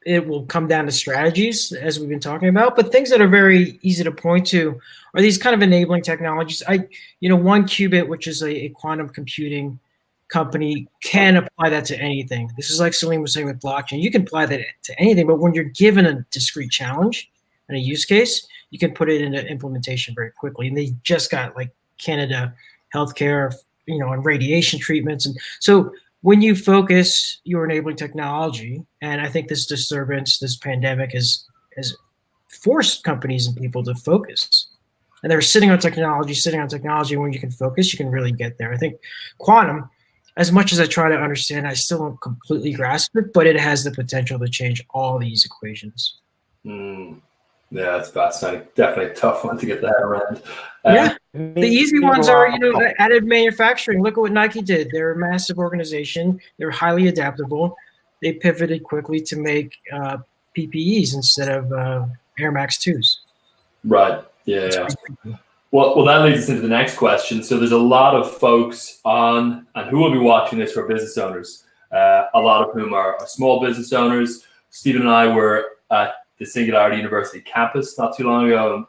S5: it will come down to strategies, as we've been talking about, but things that are very easy to point to are these kind of enabling technologies. 1Qubit, which is a quantum computing company, can apply that to anything. This is like Celine was saying with blockchain. You can apply that to anything, but when you're given a discrete challenge and a use case, you can put it into implementation very quickly. And they just got like Canada healthcare, and radiation treatments. And so when you focus your enabling technology, and I think this disturbance, this pandemic has forced companies and people to focus. And they're sitting on technology. When you can focus, you can really get there. I think quantum, as much as I try to understand, I still don't completely grasp it, but it has the potential to change all these equations.
S4: Yeah, that's fascinating. Definitely a tough one to get that around.
S5: The easy ones are, additive manufacturing. Look at what Nike did. They're a massive organization. They're highly adaptable. They pivoted quickly to make PPEs instead of Air Max 2s.
S4: Right. Yeah. Well, that leads us into the next question. So there's a lot of folks on and who will be watching this who are business owners, a lot of whom are small business owners. Stephen and I were at the Singularity University campus not too long ago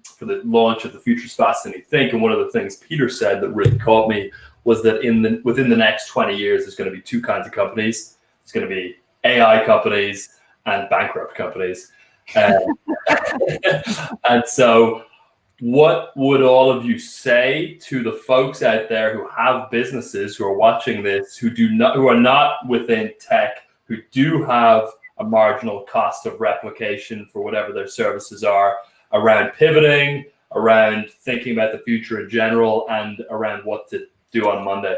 S4: for the launch of The Future's Faster Than You Think. And one of the things Peter said that really caught me was that within the next 20 years, there's going to be two kinds of companies. It's going to be AI companies and bankrupt companies. And so what would all of you say to the folks out there who have businesses, who are watching this, who are not within tech, who do have a marginal cost of replication for whatever their services are, around pivoting, around thinking about the future in general, and around what to do on Monday?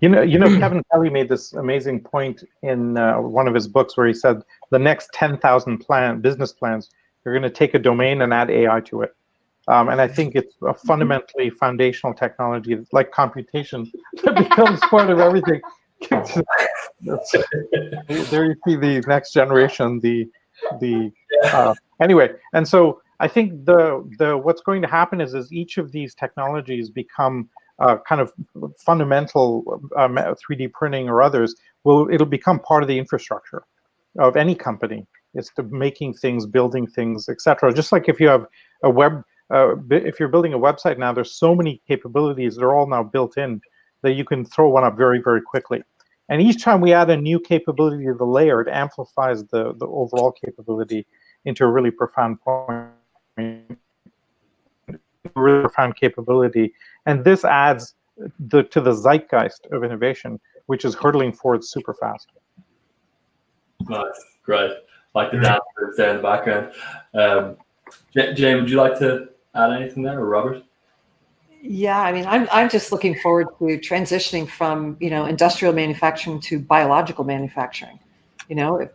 S3: Kevin Kelly made this amazing point in one of his books where he said the next 10,000 business plans, you're going to take a domain and add AI to it. And I think it's a fundamentally foundational technology, like computation, that becomes part of everything. There you see the next generation, anyway. And so I think what's going to happen is each of these technologies become kind of fundamental 3D printing or others, it'll become part of the infrastructure of any company. It's the making things, building things, etc. Just like if you have a if you're building a website now, there's so many capabilities that are all now built in that you can throw one up very, very quickly. And each time we add a new capability to the layer, it amplifies the overall capability into a really profound point, really profound capability. And this adds to the zeitgeist of innovation, which is hurtling forward super fast.
S4: Nice, great. Like the dance groups there in the background. Jane, would you like to add anything there, or Robert?
S2: Yeah, I mean, I'm just looking forward to transitioning from, industrial manufacturing to biological manufacturing.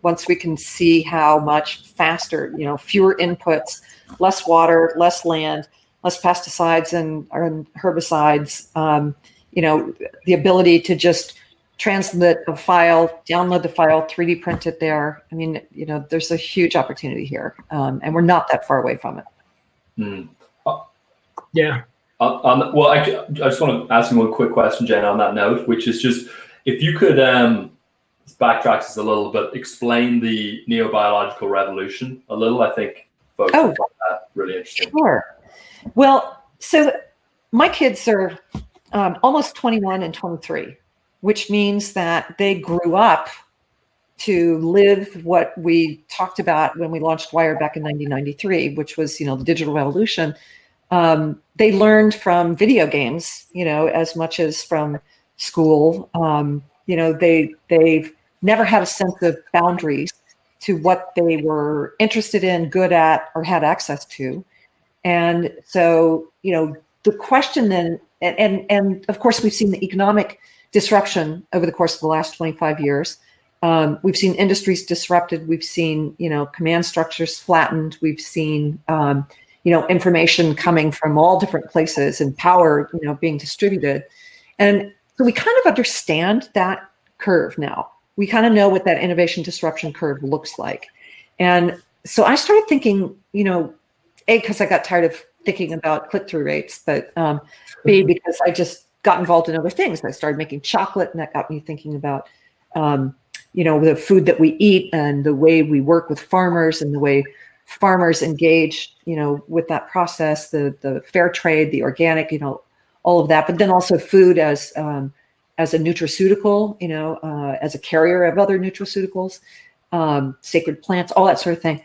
S2: Once we can see how much faster, fewer inputs, less water, less land, less pesticides and herbicides, the ability to just transmit a file, download the file, 3D print it there. I mean, there's a huge opportunity here, and we're not that far away from it.
S5: Yeah.
S4: Well, I just want to ask you one quick question, Jen, on that note, which is just if you could backtrack us a little bit, explain the neurobiological revolution a little. I think folks find that really interesting.
S2: Sure. Well, so my kids are almost 21 and 23, which means that they grew up to live what we talked about when we launched Wired back in 1993, which was, the digital revolution. They learned from video games, as much as from school. They've never had a sense of boundaries to what they were interested in, good at, or had access to. And so, the question then, and of course, we've seen the economic disruption over the course of the last 25 years. We've seen industries disrupted. We've seen, command structures flattened. We've seen, information coming from all different places and power, being distributed. And so we kind of understand that curve now. We kind of know what that innovation disruption curve looks like. And so I started thinking, A, because I got tired of thinking about click-through rates, but B, because I just got involved in other things. I started making chocolate, and that got me thinking about, the food that we eat and the way we work with farmers and the way farmers engage, with that process, the fair trade, the organic, all of that, but then also food as a nutraceutical, as a carrier of other nutraceuticals, sacred plants, all that sort of thing.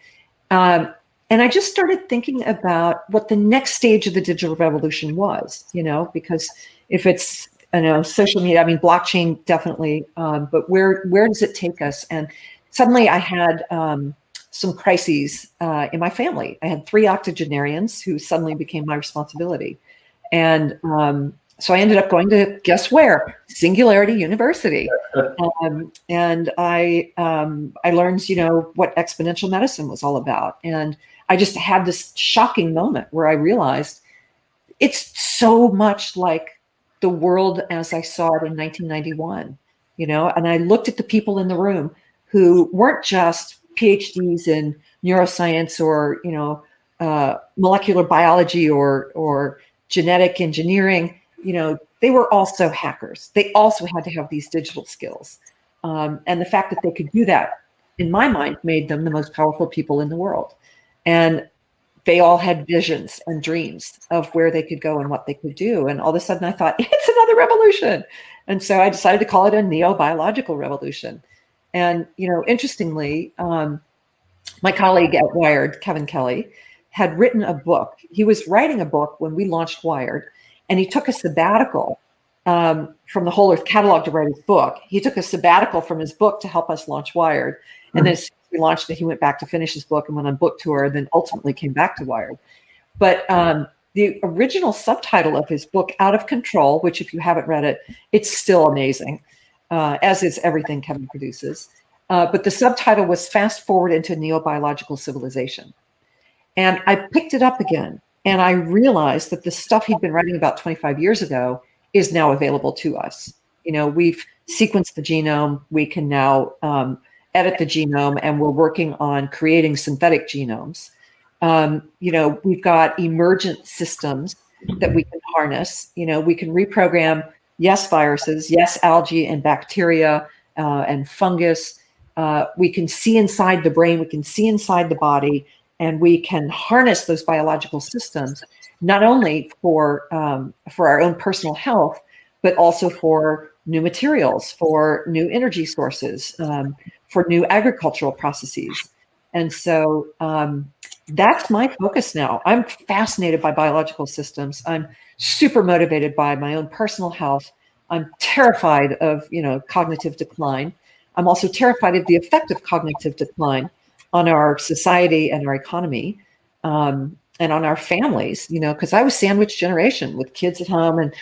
S2: And I just started thinking about what the next stage of the digital revolution was, because if it's, social media, I mean, blockchain definitely, but where does it take us? And suddenly I had some crises in my family. I had 3 octogenarians who suddenly became my responsibility. And so I ended up going to, guess where? Singularity University. And I learned, what exponential medicine was all about. And I just had this shocking moment where I realized it's so much like the world as I saw it in 1991, and I looked at the people in the room who weren't just PhDs in neuroscience or, molecular biology or genetic engineering. They were also hackers. They also had to have these digital skills. And the fact that they could do that, in my mind, made them the most powerful people in the world. And they all had visions and dreams of where they could go and what they could do. And all of a sudden I thought, it's another revolution. And so I decided to call it a neurobiological revolution. And, interestingly, my colleague at Wired, Kevin Kelly, had written a book. He was writing a book when we launched Wired, and he took a sabbatical from the Whole Earth Catalog to write his book. He took a sabbatical from his book to help us launch Wired. And then as soon as we launched it, he went back to finish his book and went on book tour, and then ultimately came back to Wired. But the original subtitle of his book, Out of Control, which if you haven't read it, it's still amazing, as is everything Kevin produces. But the subtitle was Fast Forward into Neurobiological Civilization. And I picked it up again, and I realized that the stuff he'd been writing about 25 years ago is now available to us. We've sequenced the genome. We can now edit the genome, and we're working on creating synthetic genomes. We've got emergent systems that we can harness. We can reprogram, yes, viruses, yes, algae and bacteria and fungus. We can see inside the brain, we can see inside the body, and we can harness those biological systems, not only for our own personal health, but also for new materials, for new energy sources, for new agricultural processes. And so that's my focus now. I'm fascinated by biological systems. I'm super motivated by my own personal health. I'm terrified of, cognitive decline. I'm also terrified of the effect of cognitive decline on our society and our economy, and on our families, because I was sandwich generation with kids at home and,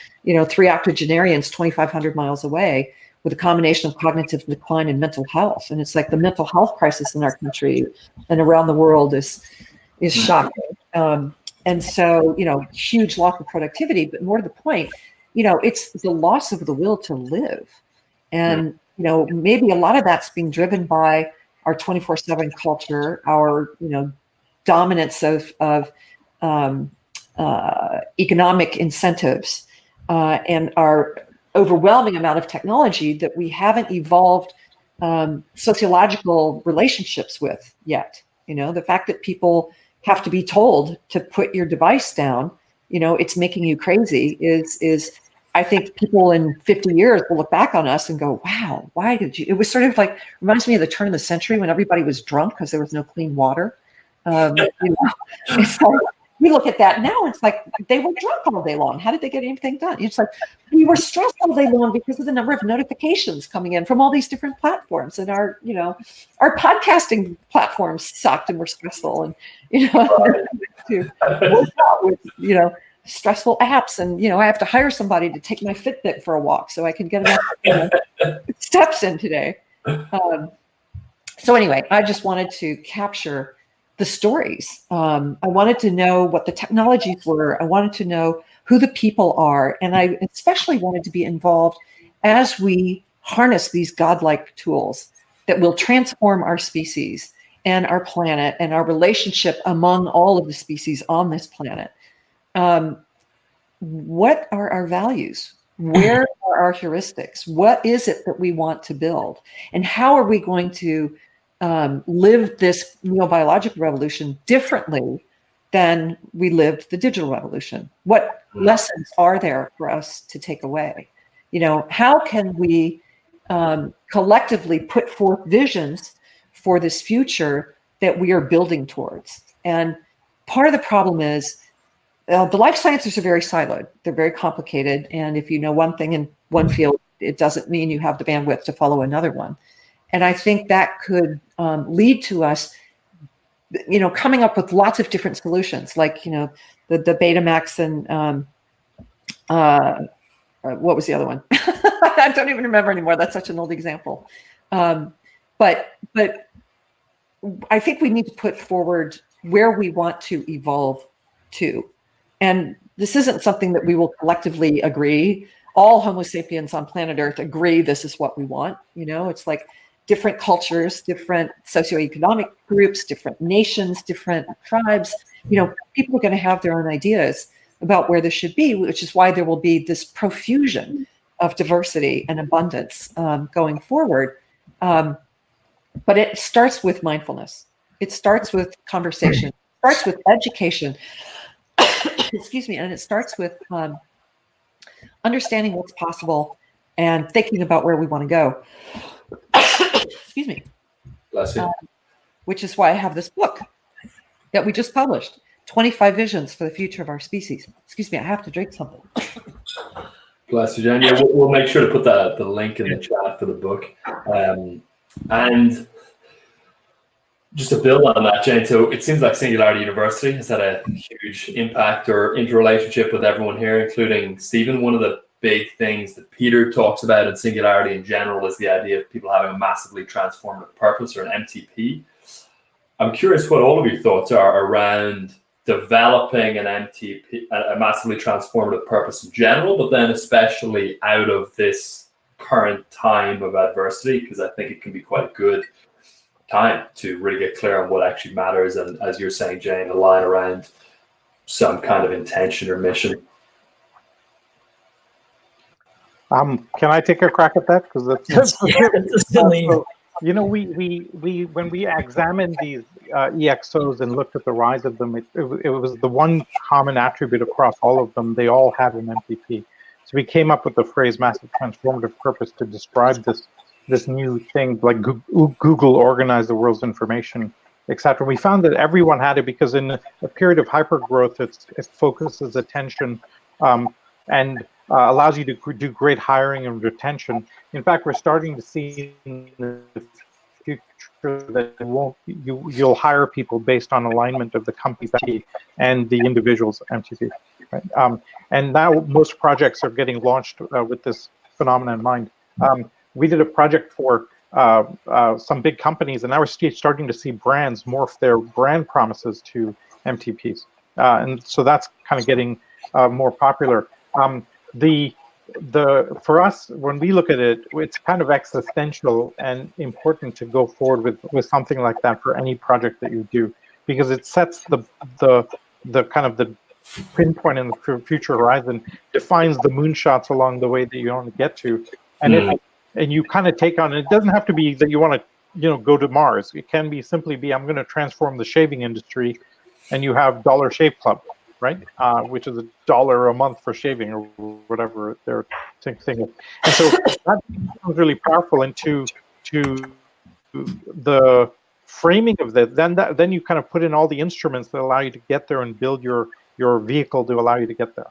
S2: 3 octogenarians 2,500 miles away with a combination of cognitive decline and mental health. And it's like the mental health crisis in our country and around the world is shocking. And so, huge loss of productivity, but more to the point, it's the loss of the will to live. And, maybe a lot of that's being driven by our 24/7 culture, our, dominance of economic incentives, and our overwhelming amount of technology that we haven't evolved sociological relationships with yet. The fact that people have to be told to put your device down, it's making you crazy is I think people in 50 years will look back on us and go, wow, why did you? It was sort of like, reminds me of the turn of the century when everybody was drunk because there was no clean water. It's like, we look at that now, it's like they were drunk all day long. How did they get anything done? It's like we were stressed all day long because of the number of notifications coming in from all these different platforms. And our podcasting platforms sucked and were stressful. And, to work out with, stressful apps. And, I have to hire somebody to take my Fitbit for a walk so I can get enough steps in today. So anyway, I just wanted to capture the stories. I wanted to know what the technologies were. I wanted to know who the people are. And I especially wanted to be involved as we harness these godlike tools that will transform our species and our planet and our relationship among all of the species on this planet. What are our values? Where are our heuristics? What is it that we want to build? And how are we going to live this neurobiological revolution differently than we lived the digital revolution? What lessons are there for us to take away? How can we collectively put forth visions for this future that we are building towards? And part of the problem is the life sciences are very siloed. They're very complicated. And if you know one thing in one field, it doesn't mean you have the bandwidth to follow another one. And I think that could lead to us, coming up with lots of different solutions, like, the Betamax and what was the other one? I don't even remember anymore. That's such an old example. But I think we need to put forward where we want to evolve to. And this isn't something that we will collectively agree. All Homo sapiens on planet Earth agree this is what we want. It's like different cultures, different socioeconomic groups, different nations, different tribes. People are going to have their own ideas about where this should be, which is why there will be this profusion of diversity and abundance going forward. But it starts with mindfulness. It starts with conversation. It starts with education. Excuse me. And it starts with understanding what's possible and thinking about where we want to go. Excuse me.
S4: Bless you.
S2: Which is why I have this book that we just published, 25 Visions for the Future of Our Species. Excuse me, I have to drink something.
S4: Bless you, Jen. Yeah, we'll make sure to put the link in the chat for the book. And just to build on that, Jane, so it seems like Singularity University has had a huge impact or interrelationship with everyone here, including Stephen. One of the big things that Peter talks about in Singularity in general is the idea of people having a massively transformative purpose, or an MTP. I'm curious what all of your thoughts are around developing an MTP, a massively transformative purpose in general, but then especially out of this current time of adversity, because I think it can be quite a good time to really get clear on what actually matters. And as you're saying, Jane, align around some kind of intention or mission.
S3: Can I take a crack at that? Because that's
S5: Celine.
S3: When we examined these EXOs and looked at the rise of them, it was the one common attribute across all of them. They all had an MTP. So we came up with the phrase massive transformative purpose to describe this new thing, like Google organized the world's information, etc. We found that everyone had it because in a period of hypergrowth, it focuses attention and allows you to do great hiring and retention. In fact, we're starting to see in the future that you'll hire people based on alignment of the company's MTP and the individual's MTP. Right? And now most projects are getting launched with this phenomenon in mind. We did a project for some big companies, and now we're starting to see brands morph their brand promises to MTPs. And so that's kind of getting more popular. For us, when we look at it, it's kind of existential and important to go forward with something like that for any project that you do, because it sets the kind of the pinpoint in the future horizon, defines the moonshots along the way that you want to get to, and and you kind of take on. It doesn't have to be that you want to go to Mars. It can be simply I'm going to transform the shaving industry, and you have Dollar Shave Club, right? Which is $1 a month for shaving or whatever they're thinking. And so that was really powerful. And to the framing of that, then you kind of put in all the instruments that allow you to get there and build your vehicle to allow you to get there.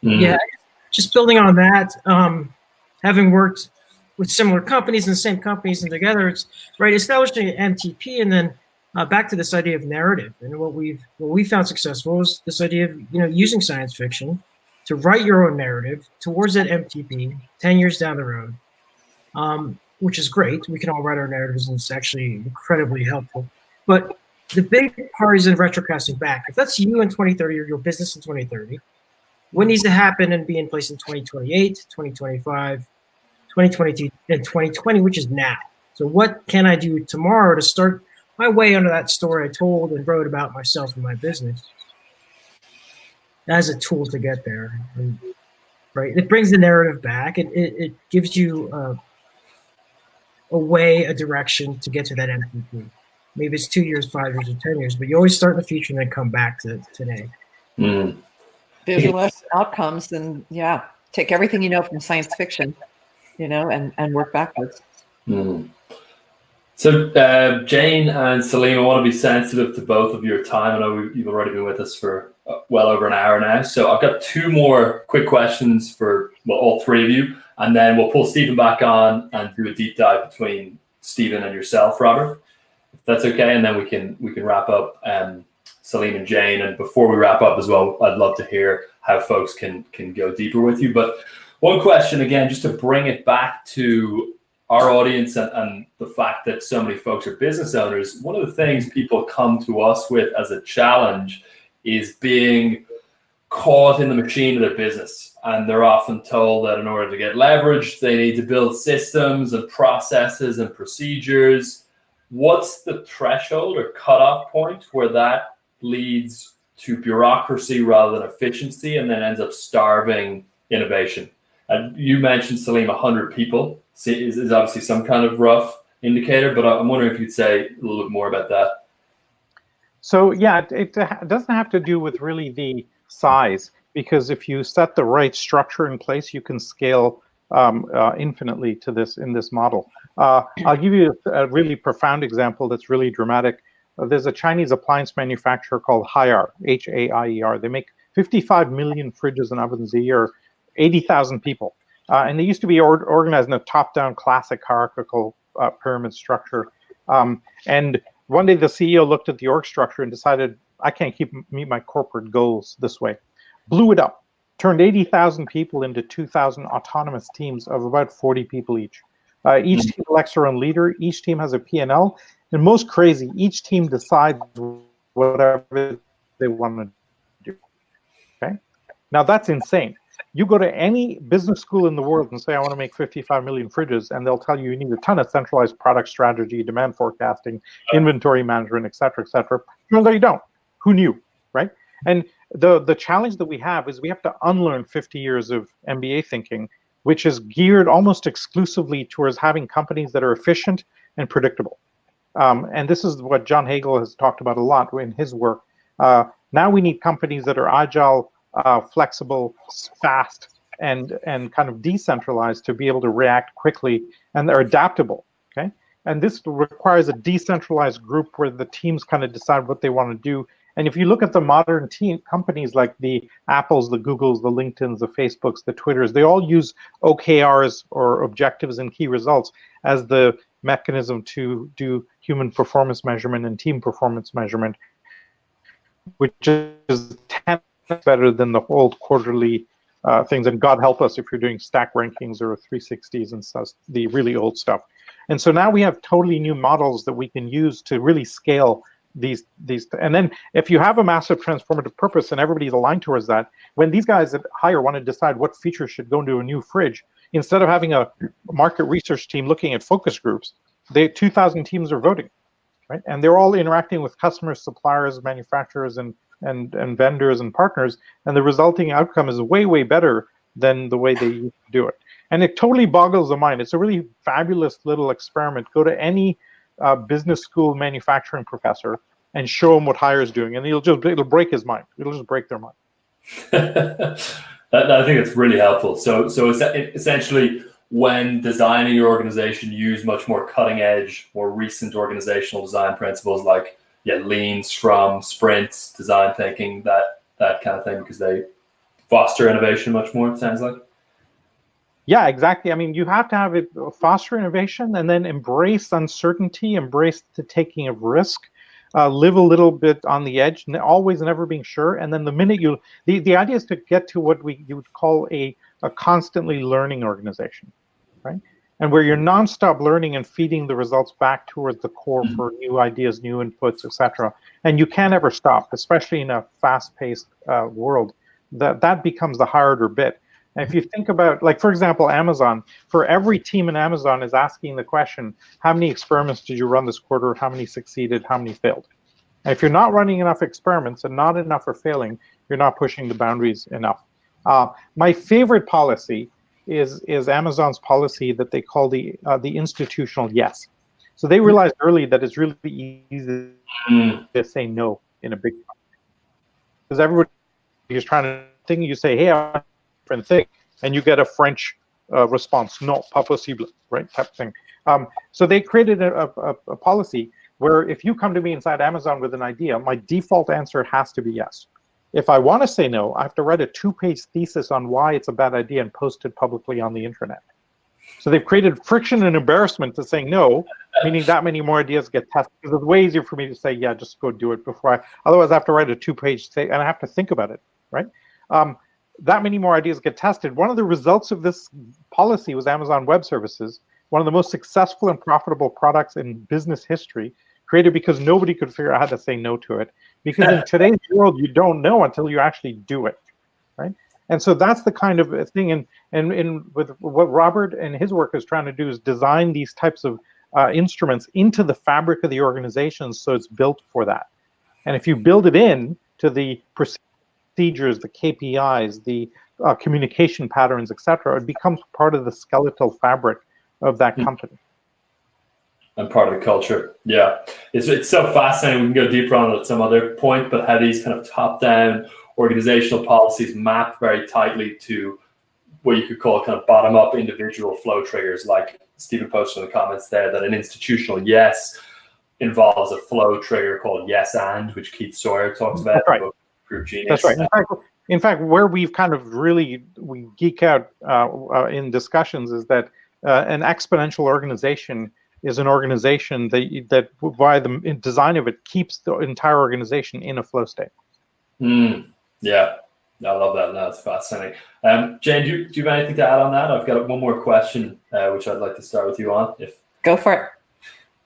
S5: Yeah, just building on that, having worked with similar companies and the same companies and together, it's right establishing an MTP, and then back to this idea of narrative. And what we found successful is this idea of using science fiction to write your own narrative towards that MTP 10 years down the road, which is great. We can all write our narratives, and it's actually incredibly helpful. But the big part is in retrocasting back. If that's you in 2030 or your business in 2030, what needs to happen and be in place in 2028, 2025, 2022, and 2020, which is now. So what can I do tomorrow to start my way under that story I told and wrote about myself and my business as a tool to get there? And, right, it brings the narrative back. It gives you a way, a direction to get to that MVP. Maybe it's 2 years, 5 years, or 10 years, but you always start in the future and then come back to today.
S2: Visualize outcomes, and take everything you know from science fiction, and work backwards.
S4: So Jane and Celine, I want to be sensitive to both of your time. I know you've already been with us for well over an hour now. So I've got 2 more quick questions for all 3 of you, and then we'll pull Stephen back on and do a deep dive between Stephen and yourself, Robert, if that's okay. And then we can wrap up Celine and Jane. And before we wrap up as well, I'd love to hear how folks can go deeper with you. But one question, again, just to bring it back to our audience and the fact that so many folks are business owners, one of the things people come to us with as a challenge is being caught in the machine of their business. And they're often told that in order to get leverage, they need to build systems and processes and procedures. What's the threshold or cutoff point where that leads to bureaucracy rather than efficiency and then ends up starving innovation? And you mentioned, Celine, 100 people is obviously some kind of rough indicator, but I'm wondering if you'd say a little bit more about that.
S3: So it doesn't have to do with really the size, because if you set the right structure in place, you can scale infinitely to this in this model. I'll give you a really profound example that's really dramatic. There's a Chinese appliance manufacturer called Haier, H-A-I-E-R. They make 55 million fridges and ovens a year, 80,000 people. And they used to be organized in a top-down classic hierarchical pyramid structure. And one day the CEO looked at the org structure and decided, I can't meet my corporate goals this way. Blew it up, turned 80,000 people into 2,000 autonomous teams of about 40 people each. Each team elects their own leader. Each team has a P&L. And most crazy, each team decides whatever they want to do. Okay? Now that's insane. You go to any business school in the world and say, I want to make 55 million fridges, and they'll tell you need a ton of centralized product strategy, demand forecasting, inventory management, et cetera, et cetera. No, you don't. Who knew, right? And the challenge that we have is we have to unlearn 50 years of MBA thinking, which is geared almost exclusively towards having companies that are efficient and predictable. And this is what John Hagel has talked about a lot in his work. Now we need companies that are agile, flexible, fast, and kind of decentralized to be able to react quickly, and they're adaptable. Okay, and this requires a decentralized group where the teams kind of decide what they want to do. And if you look at the modern companies like the Apples, the Googles, the LinkedIns, the Facebooks, the Twitters, they all use OKRs, or objectives and key results, as the mechanism to do human performance measurement and team performance measurement, which is 10 times better than the old quarterly things. And God help us if you're doing stack rankings or 360s and stuff, the really old stuff. And so now we have totally new models that we can use to really scale these. And then if you have a massive transformative purpose and everybody's aligned towards that, when these guys at Hire want to decide what features should go into a new fridge, instead of having a market research team looking at focus groups, 2,000 teams are voting, right? And they're all interacting with customers, suppliers, manufacturers, and vendors and partners, and the resulting outcome is way, way better than the way they used to do it. And it totally boggles the mind. It's a really fabulous little experiment. Go to any business school manufacturing professor and show him what Hire is doing, and it'll break his mind. It'll just break their mind.
S4: I think it's really helpful. So essentially, when designing your organization, use much more cutting edge, more recent organizational design principles like Lean, Scrum, Sprints, design thinking, that kind of thing, because they foster innovation much more, it sounds like.
S3: Yeah, exactly. I mean, you have to have it foster innovation and then embrace uncertainty, embrace the taking of risk, live a little bit on the edge, always never being sure. And then the minute the idea is to get to what you would call a constantly learning organization, right? And where you're nonstop learning and feeding the results back towards the core for new ideas, new inputs, etc. And you can't ever stop, especially in a fast-paced world. That becomes the harder bit. And if you think about, like, for example, Amazon, for every team in Amazon is asking the question, how many experiments did you run this quarter? How many succeeded? How many failed? And if you're not running enough experiments and not enough are failing, you're not pushing the boundaries enough. My favorite policy is Amazon's policy that they call the institutional yes. So they realized early that it's really easy to say no in a big company. Because everybody is trying to think, you say, hey, I want a different thing, and you get a French response, no, pas possible, right, type thing. So they created a policy where if you come to me inside Amazon with an idea, my default answer has to be yes. If I want to say no, I have to write a 2-page thesis on why it's a bad idea and post it publicly on the internet. So they've created friction and embarrassment to saying no, meaning that many more ideas get tested. Because it's way easier for me to say, yeah, just go do it before otherwise I have to write a 2-page thing and I have to think about it, right? That many more ideas get tested. One of the results of this policy was Amazon Web Services, one of the most successful and profitable products in business history, created because nobody could figure out how to say no to it. Because in today's world, you don't know until you actually do it, right? And so that's the kind of thing. And with what Robert and his work is trying to do is design these types of instruments into the fabric of the organization, so it's built for that. And if you build it in to the procedures, the KPIs, the communication patterns, etc., it becomes part of the skeletal fabric of that company.
S4: And part of the culture. Yeah, it's so fascinating. We can go deeper on it at some other point, but how these kind of top-down organizational policies map very tightly to what you could call kind of bottom-up individual flow triggers, like Stephen posted in the comments there, that an institutional yes involves a flow trigger called yes and, which Keith Sawyer talks about.
S3: That's right.
S4: Group Genius.
S3: That's right. In fact, where we've kind of we geek out in discussions is that an exponential organization is an organization that by the design of it keeps the entire organization in a flow state.
S4: Yeah, I love that. That's fascinating. Jane, do you have anything to add on that? I've got one more question, which I'd like to start with you on.
S2: Go for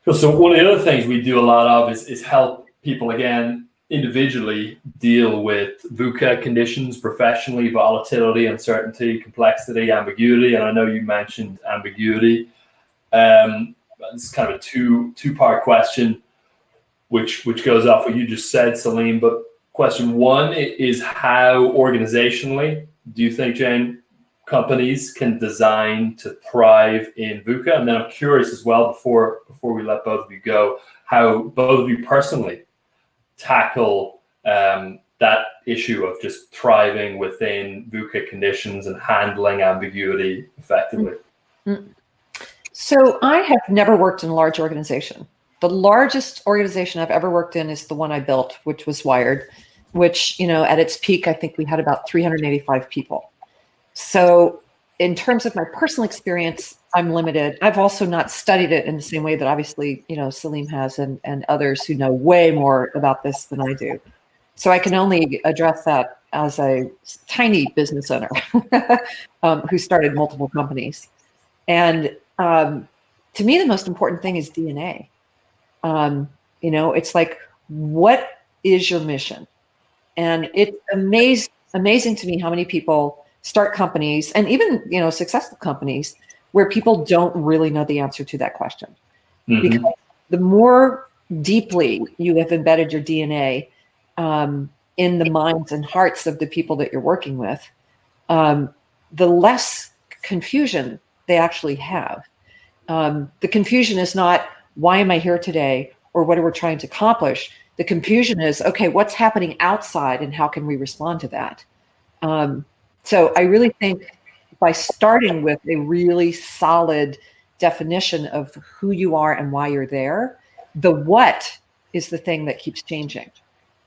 S2: it.
S4: So one of the other things we do a lot of is help people, again, individually deal with VUCA conditions professionally, volatility, uncertainty, complexity, ambiguity. And I know you mentioned ambiguity. It's kind of a two-part question, which goes off what you just said, Celine. But question one is, how organizationally do you think, Jane, companies can design to thrive in VUCA? And then I'm curious as well, before we let both of you go, how both of you personally tackle that issue of just thriving within VUCA conditions and handling ambiguity effectively?
S2: So I have never worked in a large organization. The largest organization I've ever worked in is the one I built, which was Wired, which, at its peak, I think we had about 385 people. So in terms of my personal experience, I'm limited. I've also not studied it in the same way that obviously, Celine has and others who know way more about this than I do. So I can only address that as a tiny business owner who started multiple companies. And to me, the most important thing is DNA. It's like, what is your mission? And it's amazing to me how many people start companies and even, successful companies where people don't really know the answer to that question. Mm-hmm. Because the more deeply you have embedded your DNA in the minds and hearts of the people that you're working with, the less confusion they actually have. The confusion is not, why am I here today? Or what are we trying to accomplish? The confusion is, okay, what's happening outside and how can we respond to that? So I really think by starting with a really solid definition of who you are and why you're there, the what is the thing that keeps changing.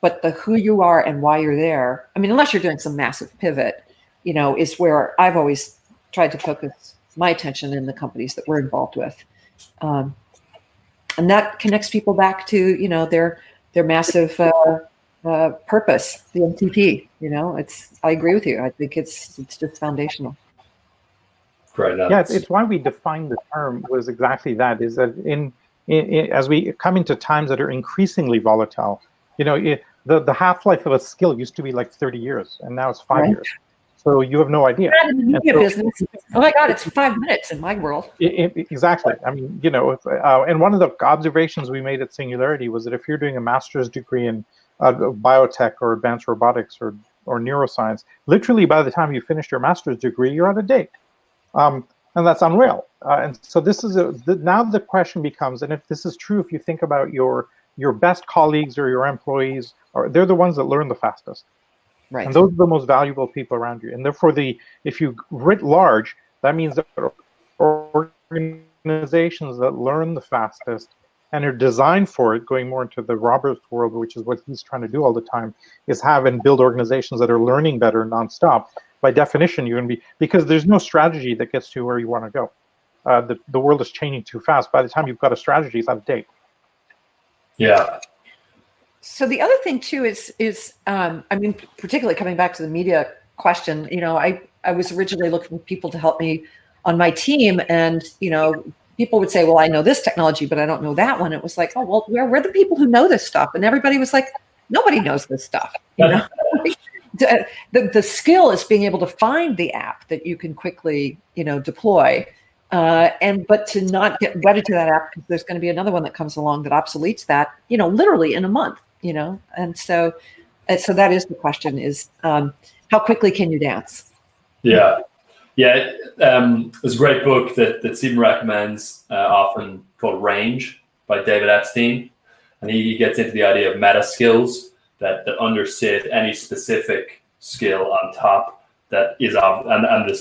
S2: But the who you are and why you're there, unless you're doing some massive pivot, is where I've always tried to focus my attention in the companies that we're involved with. And that connects people back to, their massive purpose, the MTP. I agree with you. I think it's just foundational.
S4: Great.
S3: Yeah, it's why we defined the term was exactly that, is that in as we come into times that are increasingly volatile, the half-life of a skill used to be like 30 years, and now it's 5 years. So you have no idea.
S2: In the media business, oh my God, it's 5 minutes in my world.
S3: Exactly. And one of the observations we made at Singularity was that if you're doing a master's degree in biotech or advanced robotics or neuroscience, literally by the time you finish your master's degree, you're out of date. And that's unreal. And so this is now the question becomes, and if this is true, if you think about your best colleagues or your employees, they're the ones that learn the fastest.
S2: Right.
S3: And those are the most valuable people around you. And therefore, if you writ large, that means that organizations that learn the fastest and are designed for it, going more into the Robert's world, which is what he's trying to do all the time, is have and build organizations that are learning better nonstop. By definition, you're going to be, because there's no strategy that gets to where you want to go. The world is changing too fast. By the time you've got a strategy, it's out of date.
S4: Yeah.
S2: So the other thing too is particularly coming back to the media question, I was originally looking for people to help me on my team, and people would say, well, I know this technology, but I don't know that one. It was like, oh, well, we're the people who know this stuff, and everybody was like, nobody knows this stuff. The skill is being able to find the app that you can quickly deploy. But to not get wedded to that app, because there's going to be another one that comes along that obsoletes that, literally in a month, and so that is the question: is how quickly can you dance?
S4: Yeah. There's a great book that Stephen recommends often called Range by David Epstein, and he gets into the idea of meta skills that undersit any specific skill on top. That is,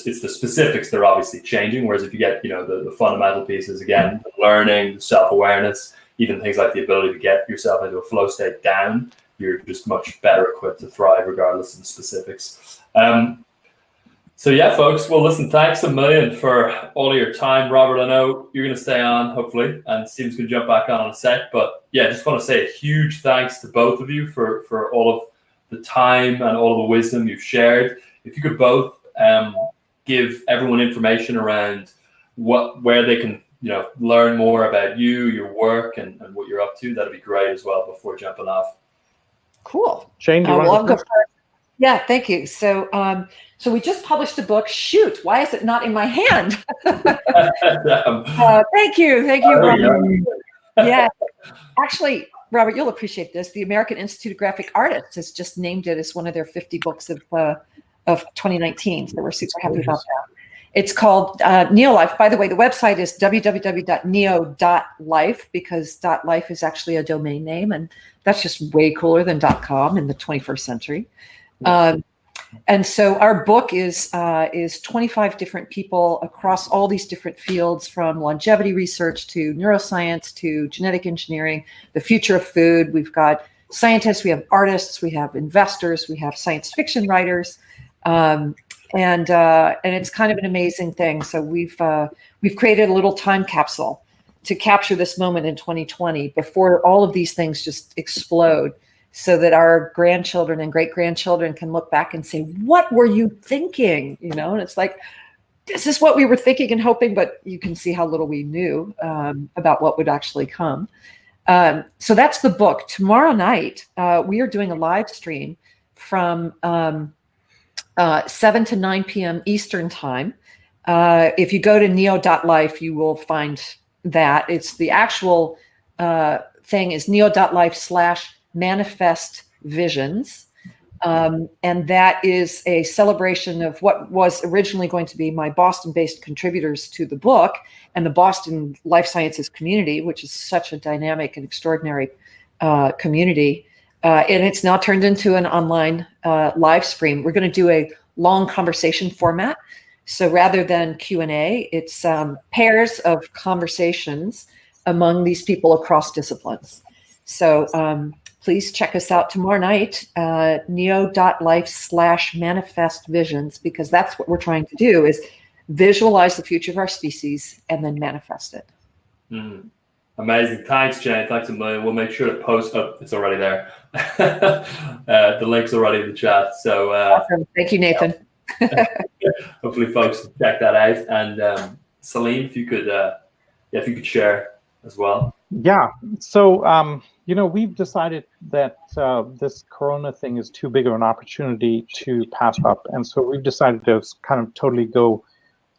S4: it's the specifics that are obviously changing. Whereas if you get, the fundamental pieces, again, the learning, the self-awareness, even things like the ability to get yourself into a flow state down, you're just much better equipped to thrive regardless of the specifics. So yeah, folks, well, listen, thanks a million for all of your time. Robert, I know you're going to stay on, hopefully, and Steven's going to jump back on in a sec. But yeah, just want to say a huge thanks to both of you for all of the time and all of the wisdom you've shared. If you could both give everyone information around where they can learn more about you, your work, and what you're up to, that'd be great as well before jumping off.
S2: Cool.
S3: Shane, do you want to go first?
S2: Yeah, thank you. So we just published a book. Shoot, why is it not in my hand? Thank you, Robert. Yeah, actually, Robert, you'll appreciate this. The American Institute of Graphic Artists has just named it as one of their 50 books of 2019. So we're super happy about that. It's called NeoLife. By the way, the website is www.neo.life, because .life is actually a domain name, and that's just way cooler than .com in the 21st century. And so our book is 25 different people across all these different fields, from longevity research to neuroscience to genetic engineering, the future of food. We've got scientists, we have artists, we have investors, we have science fiction writers, and it's kind of an amazing thing. So we've created a little time capsule to capture this moment in 2020 before all of these things just explode, so that our grandchildren and great-grandchildren can look back and say, what were you thinking? You know, and it's like, this is what we were thinking and hoping, but you can see how little we knew about what would actually come. So that's the book. Tomorrow night, we are doing a live stream from 7 to 9 p.m. Eastern time. If you go to neo.life, you will find that. It's the actual thing is neo.life/manifest visions. And that is a celebration of what was originally going to be my Boston-based contributors to the book and the Boston life sciences community, which is such a dynamic and extraordinary community. And it's now turned into an online live stream. We're going to do a long conversation format. So rather than Q&A, it's pairs of conversations among these people across disciplines. So please check us out tomorrow night, neo.life/manifest visions, because that's what we're trying to do, is visualize the future of our species and then manifest it.
S4: Amazing. Thanks, Jane. Thanks a million. We'll make sure to post up. It's already there. The link's already in the chat. So
S2: awesome. Thank you, Nathan.
S4: Hopefully folks check that out. And Celine, if you could share as well.
S3: Yeah. So, we've decided that this Corona thing is too big of an opportunity to pass up. And so we've decided to kind of totally go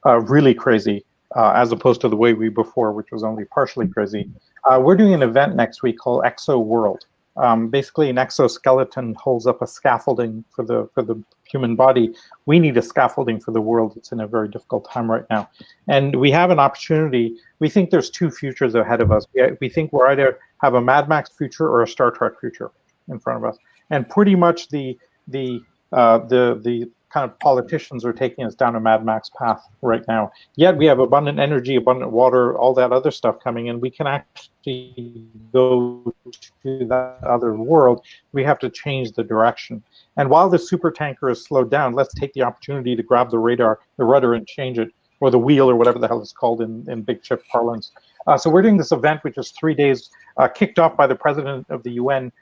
S3: really crazy, as opposed to the way we before, which was only partially crazy. We're doing an event next week called Exo World. Basically, an exoskeleton holds up a scaffolding for the human body. We need a scaffolding for the world. It's in a very difficult time right now. And we have an opportunity. We think there's two futures ahead of us. We think we're either have a Mad Max future or a Star Trek future in front of us. And pretty much the kind of politicians are taking us down a Mad Max path right now. Yet we have abundant energy, abundant water, all that other stuff coming in. We can actually go to that other world. We have to change the direction. And while the super tanker is slowed down, let's take the opportunity to grab the rudder and change it, or the wheel, or whatever the hell it's called in big ship parlance. So we're doing this event, which is 3 days, kicked off by the president of the UN,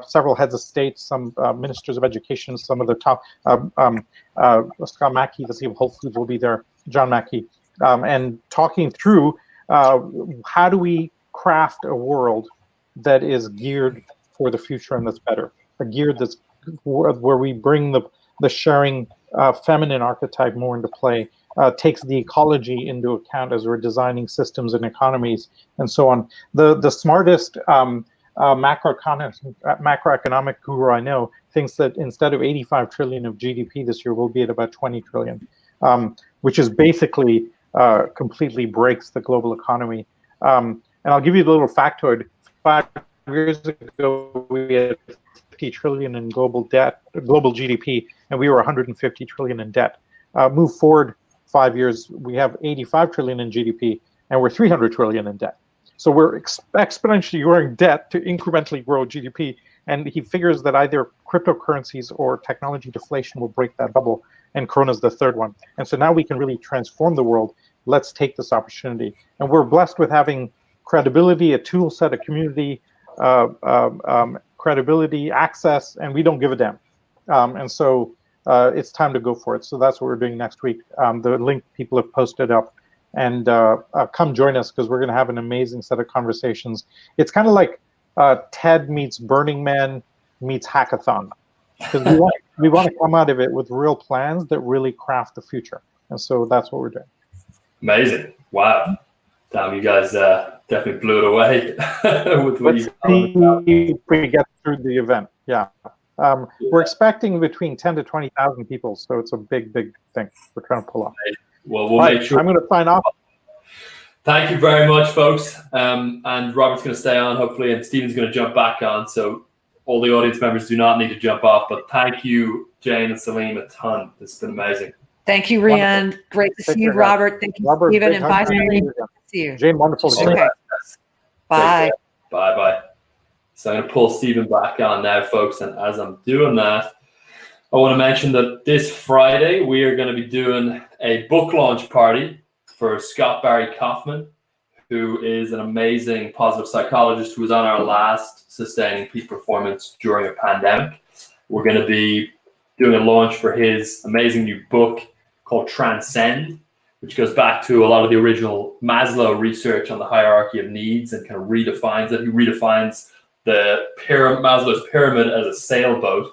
S3: several heads of state, some ministers of education, some of the top, Scott Mackey, the CEO of Whole Foods will be there, John Mackey, and talking through how do we craft a world that is geared for the future and that's better, a geared that's where we bring the sharing feminine archetype more into play, takes the ecology into account as we're designing systems and economies and so on. The smartest macroeconomic guru I know thinks that instead of 85 trillion of GDP this year, we'll be at about 20 trillion, which is basically completely breaks the global economy. And I'll give you a little factoid. 5 years ago, we had 50 trillion in global GDP, and we were 150 trillion in debt. Move forward 5 years, we have 85 trillion in GDP, and we're 300 trillion in debt. So we're exponentially growing debt to incrementally grow GDP. And he figures that either cryptocurrencies or technology deflation will break that bubble. And Corona's the third one. And so now we can really transform the world. Let's take this opportunity. And we're blessed with having credibility, a tool set, a community, credibility, access, and we don't give a damn. And so it's time to go for it. So that's what we're doing next week. The link people have posted up. And come join us, because we're going to have an amazing set of conversations. It's kind of like TED meets Burning Man meets Hackathon, because we want to come out of it with real plans that really craft the future. And so that's what we're doing.
S4: Amazing. Wow. Damn, you guys definitely blew it away with what
S3: Let's see if we get through the event. Yeah. We're expecting between 10 to 20,000 people, so it's a big, big thing we're trying to pull off.
S4: Well, we'll make sure.
S3: I'm going to sign off.
S4: Thank you very much, folks. And Robert's going to stay on, hopefully, and Stephen's going to jump back on. So all the audience members do not need to jump off. But thank you, Jane and Celine, a ton. This has been amazing.
S2: Thank you, Rian. Great to see you, Robert. Thank you,
S3: Robert,
S2: Stephen, and bye, Celine. See you.
S3: Jane, wonderful to see you.
S2: Okay. Bye.
S4: Bye. So I'm going to pull Stephen back on now, folks. And as I'm doing that, I want to mention that this Friday, we are going to be doing a book launch party for Scott Barry Kaufman, who is an amazing positive psychologist who was on our last Sustaining Peak Performance during a pandemic. We're going to be doing a launch for his amazing new book called Transcend, which goes back to a lot of the original Maslow research on the hierarchy of needs and kind of redefines it. He redefines the Maslow's pyramid as a sailboat.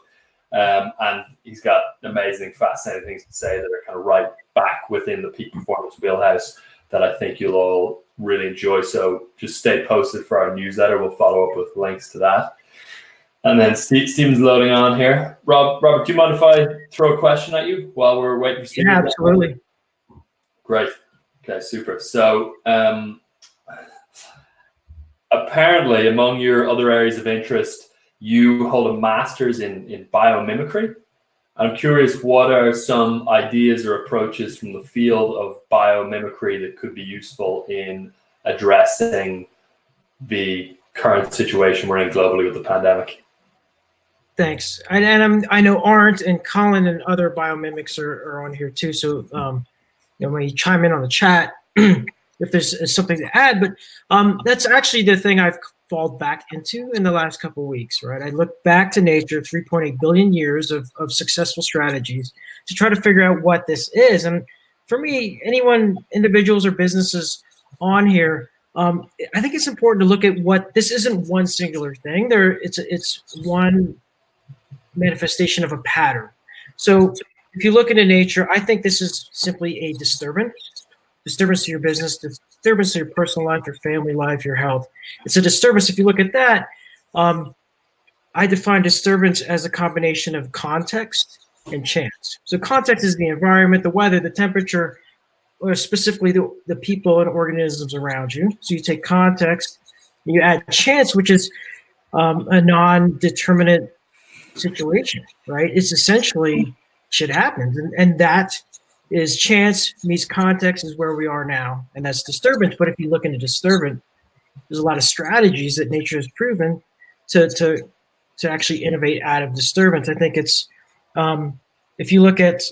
S4: And he's got amazing, fascinating things to say that are kind of right back within the peak performance wheelhouse that I think you'll all really enjoy. So just stay posted for our newsletter. We'll follow up with links to that. And then Stephen's loading on here. Robert, do you mind if I throw a question at you while we're waiting for Stephen?
S5: Yeah, absolutely.
S4: Great. Okay, super. So apparently among your other areas of interest, you hold a master's in biomimicry. I'm curious, what are some ideas or approaches from the field of biomimicry that could be useful in addressing the current situation we're in globally with the pandemic?
S5: Thanks. And I know Arndt and Colin and other biomimics are on here too. So when you chime in on the chat, if there's something to add, but that's actually the thing I've fallen back into in the last couple of weeks, right? I look back to nature, 3.8 billion years of successful strategies to try to figure out what this is. And for me, individuals or businesses on here, I think it's important to look at what this isn't one singular thing. It's one manifestation of a pattern. So if you look into nature, I think this is simply a disturbance to your business, disturbance to your personal life, your family life, your health. It's a disturbance. If you look at that, I define disturbance as a combination of context and chance. So context is the environment, the weather, the temperature, or specifically the people and organisms around you. So you take context, and you add chance, which is a non-determinate situation, right? It's essentially shit happens, and that is chance meets context is where we are now, and that's disturbance. But if you look into disturbance, there's a lot of strategies that nature has proven to actually innovate out of disturbance. I think it's if you look at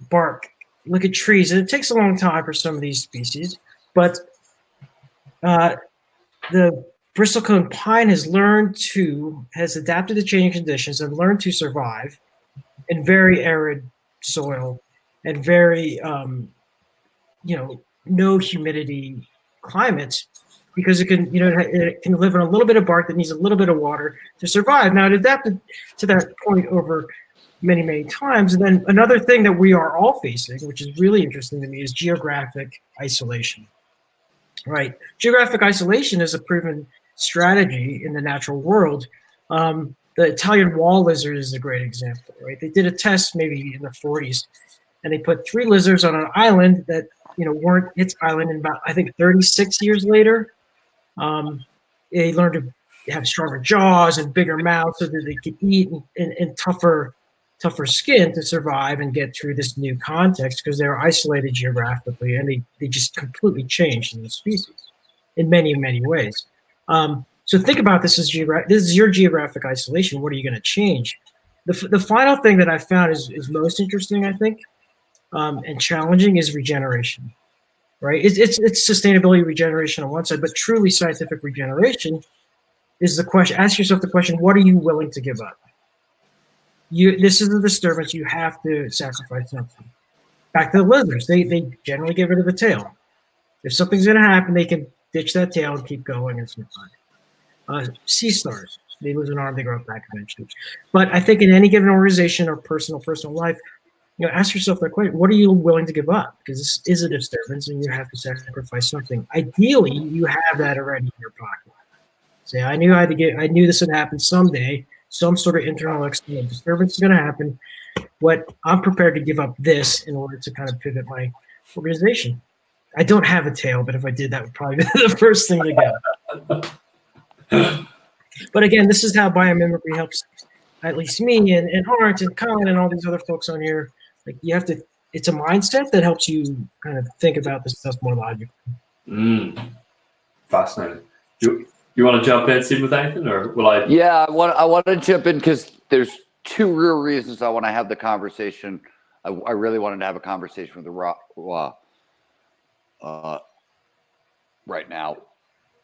S5: bark, look at trees, and it takes a long time for some of these species, but the bristlecone pine has adapted to changing conditions and learned to survive in very arid soil and very, no humidity climates, because it can live on a little bit of bark that needs a little bit of water to survive. Now, it adapted to that point over many, many times. And then another thing that we are all facing, which is really interesting to me, is geographic isolation, right? Geographic isolation is a proven strategy in the natural world. The Italian wall lizard is a great example, right? They did a test maybe in the 40s, and they put 3 lizards on an island that weren't its island. And about, I think, 36 years later, they learned to have stronger jaws and bigger mouths so that they could eat and tougher skin to survive and get through this new context, because they were isolated geographically, and they just completely changed in the species in many, many ways. So think about this as this is your geographic isolation. What are you going to change? The final thing that I found is most interesting, I think, and challenging, is regeneration, right? It's sustainability regeneration on one side, but truly scientific regeneration is the question. Ask yourself the question: what are you willing to give up? This is a disturbance. You have to sacrifice something. Back to the lizards, they generally get rid of the tail. If something's going to happen, they can ditch that tail and keep going and survive. Sea stars, they lose an arm, they grow back eventually. But I think in any given organization or personal life, ask yourself that question: what are you willing to give up? Because this is a disturbance, and you have to sacrifice something. Ideally, you have that already in your pocket. Say, I knew this would happen someday. Some sort of internal external disturbance is going to happen. What I'm prepared to give up this in order to kind of pivot organization. I don't have a tail, but if I did, that would probably be the first thing to go. But again, this is how biomimicry helps, at least me and Arndt and Colin and all these other folks on here. Like, you have to, it's a mindset that helps you kind of think about this stuff more logically.
S4: Fascinating. You want to jump in, Steve, with anything, or will I?
S1: Yeah, I want to jump in because there's two real reasons I want to have the conversation. I really wanted to have a conversation with the right now.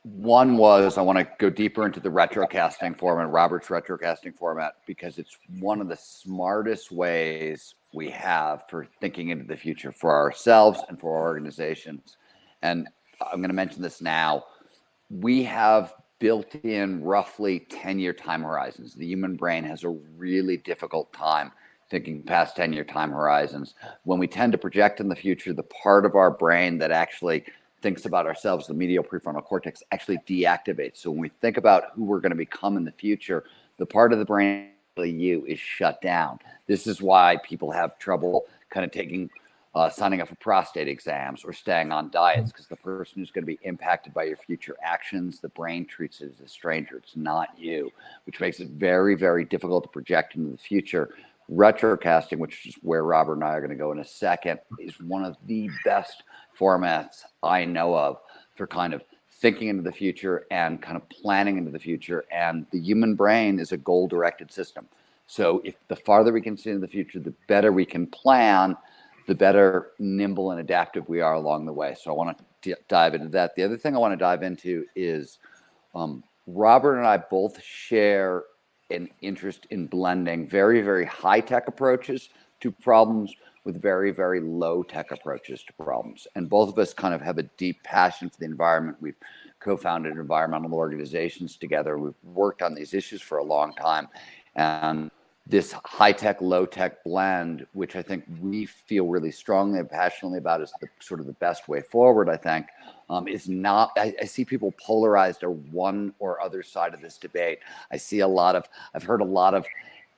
S1: One was I want to go deeper into the retrocasting format, Robert's retrocasting format, because it's one of the smartest ways we have for thinking into the future for ourselves and for our organizations. And I'm going to mention this now. We have built in roughly 10-year time horizons. The human brain has a really difficult time thinking past 10-year time horizons. When we tend to project in the future, the part of our brain that actually thinks about ourselves, the medial prefrontal cortex, actually deactivates. So when we think about who we're going to become in the future, the part of the brain, you, is shut down. This is why people have trouble kind of taking signing up for prostate exams or staying on diets, because the person who's going to be impacted by your future actions, the brain treats it as a stranger. It's not you, which makes it very, very difficult to project into the future. Retrocasting, which is where Robert and I are going to go in a second, is one of the best formats I know of for kind of thinking into the future and kind of planning into the future. And the human brain is a goal-directed system. So if the farther we can see into the future, the better we can plan, the better nimble and adaptive we are along the way. So I want to dive into that. The other thing I want to dive into is Robert and I both share an interest in blending very, very high-tech approaches to problems with very, very low-tech approaches to problems. And both of us kind of have a deep passion for the environment. We've co-founded environmental organizations together. We've worked on these issues for a long time. And this high-tech, low-tech blend, which I think we feel really strongly and passionately about, is the sort of the best way forward, I think, is not, I see people polarized to one or other side of this debate. I've heard a lot of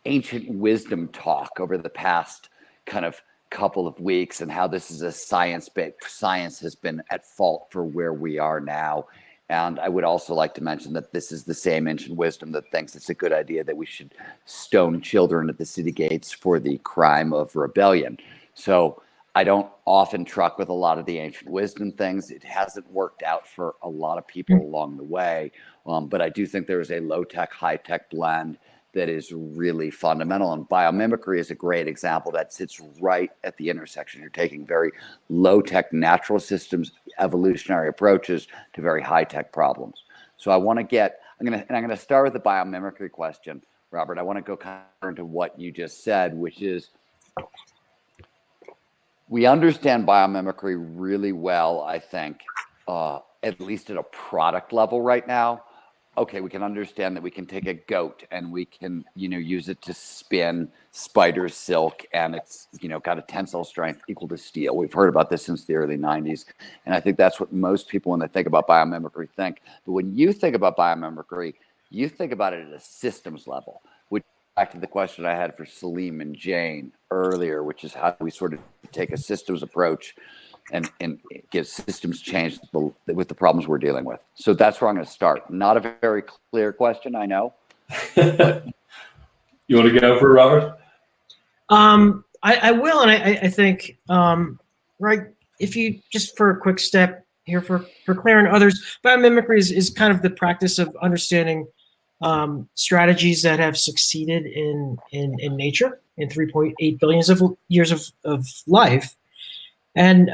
S1: ancient wisdom talk over the past kind of couple of weeks, and how this is a science-based, science has been at fault for where we are now. And I would also like to mention that this is the same ancient wisdom that thinks it's a good idea that we should stone children at the city gates for the crime of rebellion. So I don't often truck with a lot of the ancient wisdom things. It hasn't worked out for a lot of people along the way. But I do think there is a low-tech, high-tech blend that is really fundamental. And biomimicry is a great example that sits right at the intersection. You're taking very low-tech natural systems, evolutionary approaches to very high-tech problems. So I want to get, I'm going to start with the biomimicry question, Robert. I want to go kind of into what you just said, which is we understand biomimicry really well, I think, at least at a product level right now. Okay, we can understand that we can take a goat and we can, use it to spin spider silk, and it's, got a tensile strength equal to steel. We've heard about this since the early 90s. And I think that's what most people, when they think about biomimicry, think. But when you think about biomimicry, you think about it at a systems level, which back to the question I had for Celine and Jane earlier, which is how do we sort of take a systems approach and get systems changed with the problems we're dealing with. So that's where I'm going to start. Not a very clear question, I know.
S4: You want to go for it, Robert?
S5: I will, and I think, right, if you, just for a quick step here for Claire and others, biomimicry is kind of the practice of understanding strategies that have succeeded in nature in 3.8 billion years of life, and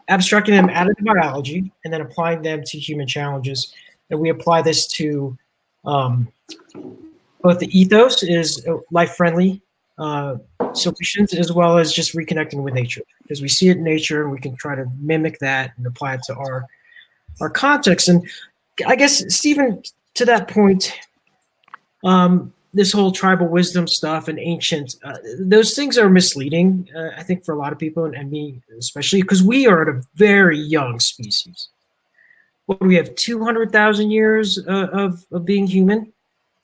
S5: abstracting them out of the biology and then applying them to human challenges. And we apply this to both the ethos is life-friendly solutions, as well as just reconnecting with nature, because we see it in nature and we can try to mimic that and apply it to our context. And I guess, Stephen, to that point, this whole tribal wisdom stuff and ancient, those things are misleading, I think, for a lot of people, and me especially, because we are a very young species. What do we have, 200,000 years of being human?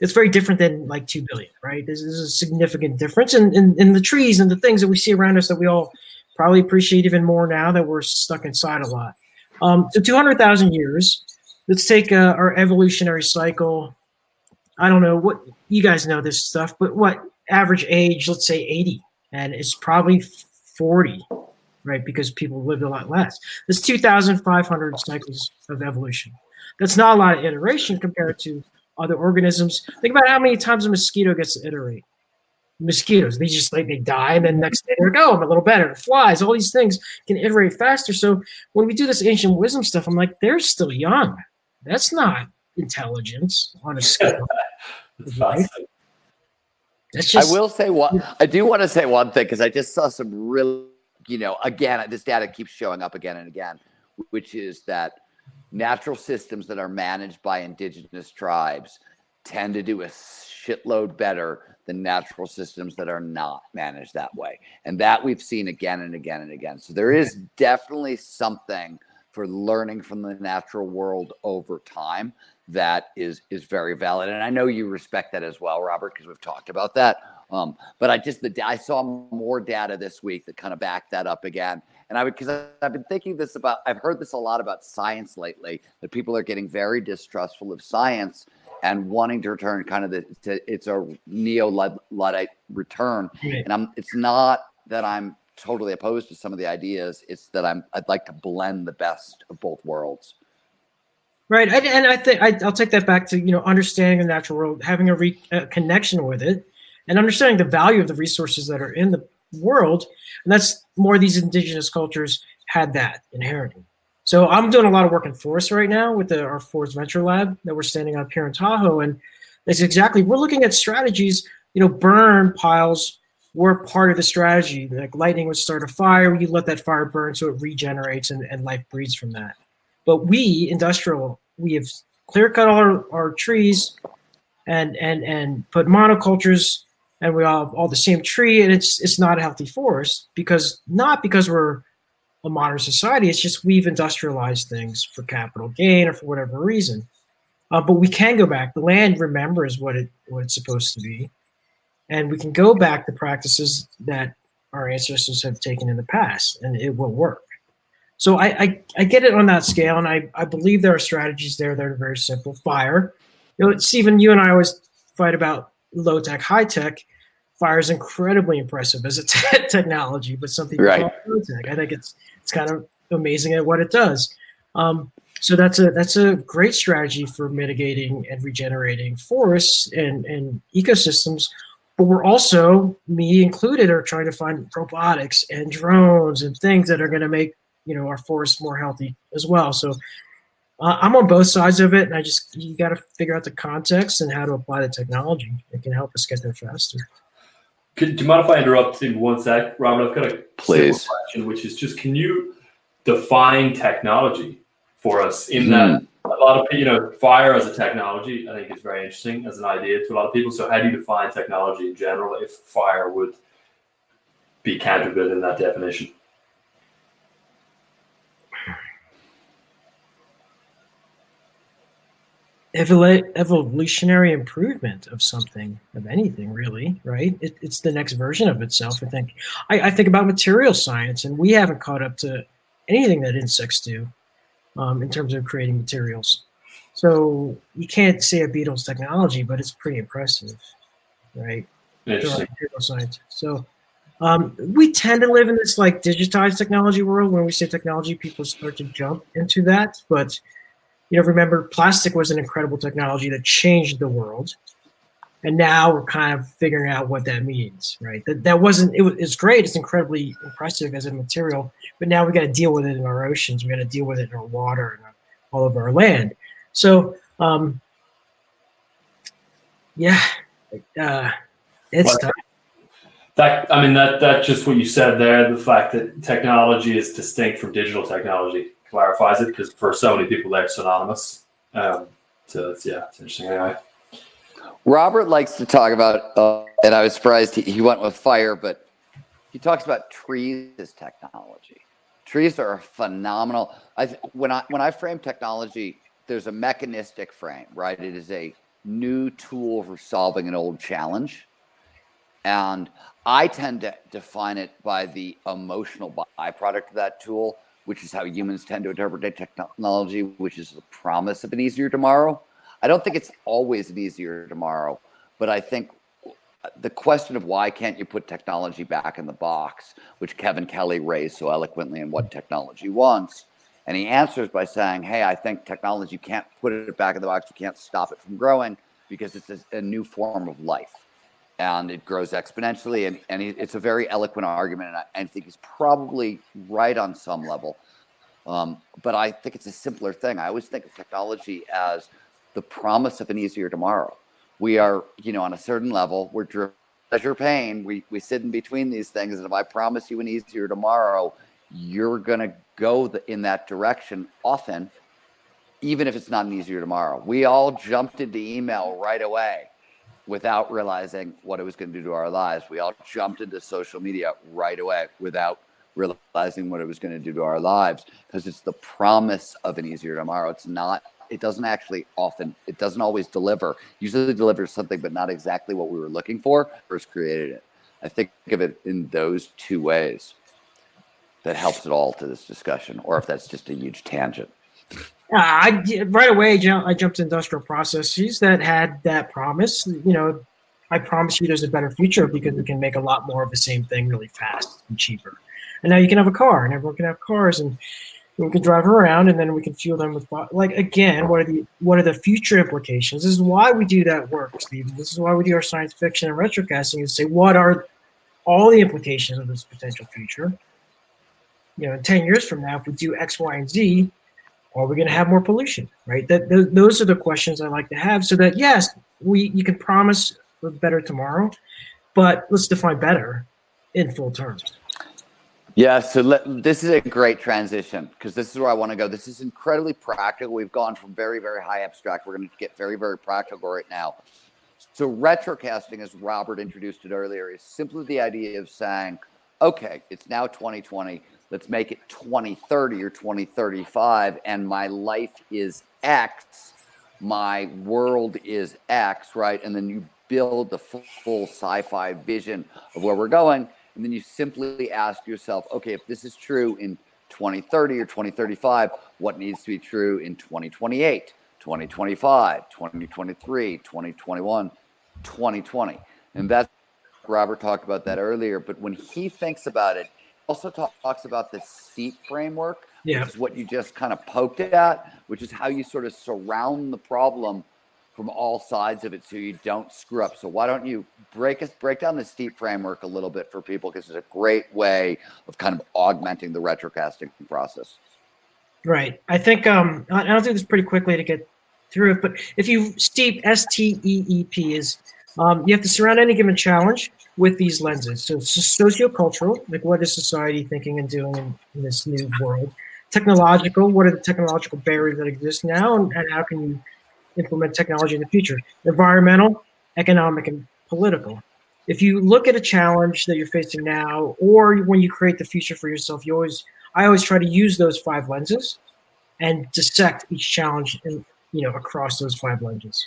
S5: It's very different than like 2 billion, right? This is a significant difference in the trees and the things that we see around us that we all probably appreciate even more now that we're stuck inside a lot. So 200,000 years. Let's take our evolutionary cycle. I don't know what you guys know this stuff, but what average age? Let's say 80, and it's probably 40, right? Because people lived a lot less. There's 2,500 cycles of evolution. That's not a lot of iteration compared to other organisms. Think about how many times a mosquito gets to iterate. Mosquitoes, they just like they die, and then next day they're like, oh, I'm a little better. Flies, all these things can iterate faster. So when we do this ancient wisdom stuff, I'm like, they're still young. That's not intelligence on a scale. Right? That's just,
S1: I will say one. I do want to say one thing because I just saw some real, again, this data keeps showing up again and again, which is that natural systems that are managed by indigenous tribes tend to do a shitload better than natural systems that are not managed that way. And that we've seen again and again and again. So there is definitely something for learning from the natural world over time that is very valid. And I know you respect that as well, Robert, because we've talked about that. But I saw more data this week that kind of backed that up again. And because I've been thinking this about, I've heard this a lot about science lately, that people are getting very distrustful of science and wanting to return kind of it's a neo-Luddite return. And it's not that I'm totally opposed to some of the ideas. It's that I'd like to blend the best of both worlds.
S5: Right, and I think I'll take that back to understanding the natural world, having a connection with it, and understanding the value of the resources that are in the world. And that's more these indigenous cultures had that inherently. So I'm doing a lot of work in forests right now with our Forest Venture Lab that we're standing up here in Tahoe, and it's exactly, we're looking at strategies. Burn piles were part of the strategy. Like lightning would start a fire, you let that fire burn so it regenerates and life breeds from that. But we have clear cut all our trees and put monocultures, and we all have all the same tree, and it's not a healthy forest not because we're a modern society. It's just we've industrialized things for capital gain or for whatever reason. But we can go back. The land remembers what it's supposed to be, and we can go back to practices that our ancestors have taken in the past, and it will work. So I get it on that scale, and I believe there are strategies there that are very simple. Fire, Stephen, you and I always fight about low tech, high tech. Fire is incredibly impressive as a technology, but some people call it low tech. I think it's kind of amazing at what it does. So that's a great strategy for mitigating and regenerating forests and ecosystems. But we're also, me included, are trying to find robotics and drones and things that are going to make our forests more healthy as well. So I'm on both sides of it, and you got to figure out the context and how to apply the technology that can help us get there faster.
S4: Do you mind if I interrupt in 1 sec, Robert? I've got a simple question, which is just, can you define technology for us? In that, a lot of people, fire as a technology, I think is very interesting as an idea to a lot of people. So how do you define technology in general if fire would be counted in that definition?
S5: Evolutionary improvement of something, of anything, really, right? It's the next version of itself, I think. I think about material science, and we haven't caught up to anything that insects do in terms of creating materials. So you can't say a beetle's technology, but it's pretty impressive, right? Material science. So we tend to live in this digitized technology world. When we say technology, people start to jump into that, but remember, plastic was an incredible technology that changed the world. And now we're kind of figuring out what that means, right? It's great. It's incredibly impressive as a material, but now we got to deal with it in our oceans. We got to deal with it in our water and all over our land. So, it's tough.
S4: That's just what you said there. The fact that technology is distinct from digital technology clarifies it, because for so many people they're synonymous. So it's interesting anyway.
S1: Robert likes to talk about, and I was surprised he went with fire, but he talks about trees as technology. Trees are phenomenal. When I frame technology, there's a mechanistic frame, right? It is a new tool for solving an old challenge. And I tend to define it by the emotional byproduct of that tool, which is how humans tend to interpret technology, which is the promise of an easier tomorrow. I don't think it's always an easier tomorrow, but I think the question of why can't you put technology back in the box, which Kevin Kelly raised so eloquently in What Technology Wants, and he answers by saying, hey, I think technology can't put it back in the box, you can't stop it from growing because it's a new form of life. And it grows exponentially, and it's a very eloquent argument, and I think he's probably right on some level. But I think it's a simpler thing. I always think of technology as the promise of an easier tomorrow. We are, on a certain level, we're driven by pleasure pain. We sit in between these things, and if I promise you an easier tomorrow, you're going to go in that direction often, even if it's not an easier tomorrow. We all jumped into email right away without realizing what it was going to do to our lives. We all jumped into social media right away without realizing what it was going to do to our lives, because it's the promise of an easier tomorrow. It doesn't always deliver. Usually delivers something, but not exactly what we were looking for first created it. I think of it in those two ways. That helps it all to this discussion, or if that's just a huge tangent.
S5: Right away, I jumped to industrial processes that had that promise. I promise you there's a better future because we can make a lot more of the same thing really fast and cheaper. And now you can have a car, and everyone can have cars, and we can drive around, and then we can fuel them with, again, what are the future implications? This is why we do that work, Steve. This is why we do our science fiction and retrocasting, is say, what are all the implications of this potential future? In 10 years from now, if we do X, Y, and Z, are we going to have more pollution, right? Those are the questions I like to have, so that, yes, you can promise a better tomorrow, but let's define better in full terms.
S1: Yeah, so this is a great transition, because this is where I want to go. This is incredibly practical. We've gone from very, very high abstract. We're going to get very, very practical right now. So retrocasting, as Robert introduced it earlier, is simply the idea of saying, okay, it's now 2020. Let's make it 2030 or 2035, and my life is X, my world is X, right? And then you build the full sci-fi vision of where we're going, and then you simply ask yourself, okay, if this is true in 2030 or 2035, what needs to be true in 2028, 2025, 2023, 2021, 2020? And that's, Robert talked about that earlier, but when he thinks about it, also talks about the STEEP framework, which is what you just kind of poked at, which is how you sort of surround the problem from all sides of it so you don't screw up. So why don't you break down the STEEP framework a little bit for people, because it's a great way of kind of augmenting the retrocasting process.
S5: Right. I think I'll do this pretty quickly to get through it, but if you STEEP, S-T-E-E-P, is you have to surround any given challenge with these lenses. So sociocultural, like what is society thinking and doing in this new world? Technological, what are the technological barriers that exist now, and how can you implement technology in the future? Environmental, economic, and political. If you look at a challenge that you're facing now, or when you create the future for yourself, I always try to use those 5 lenses and dissect each challenge across those 5 lenses.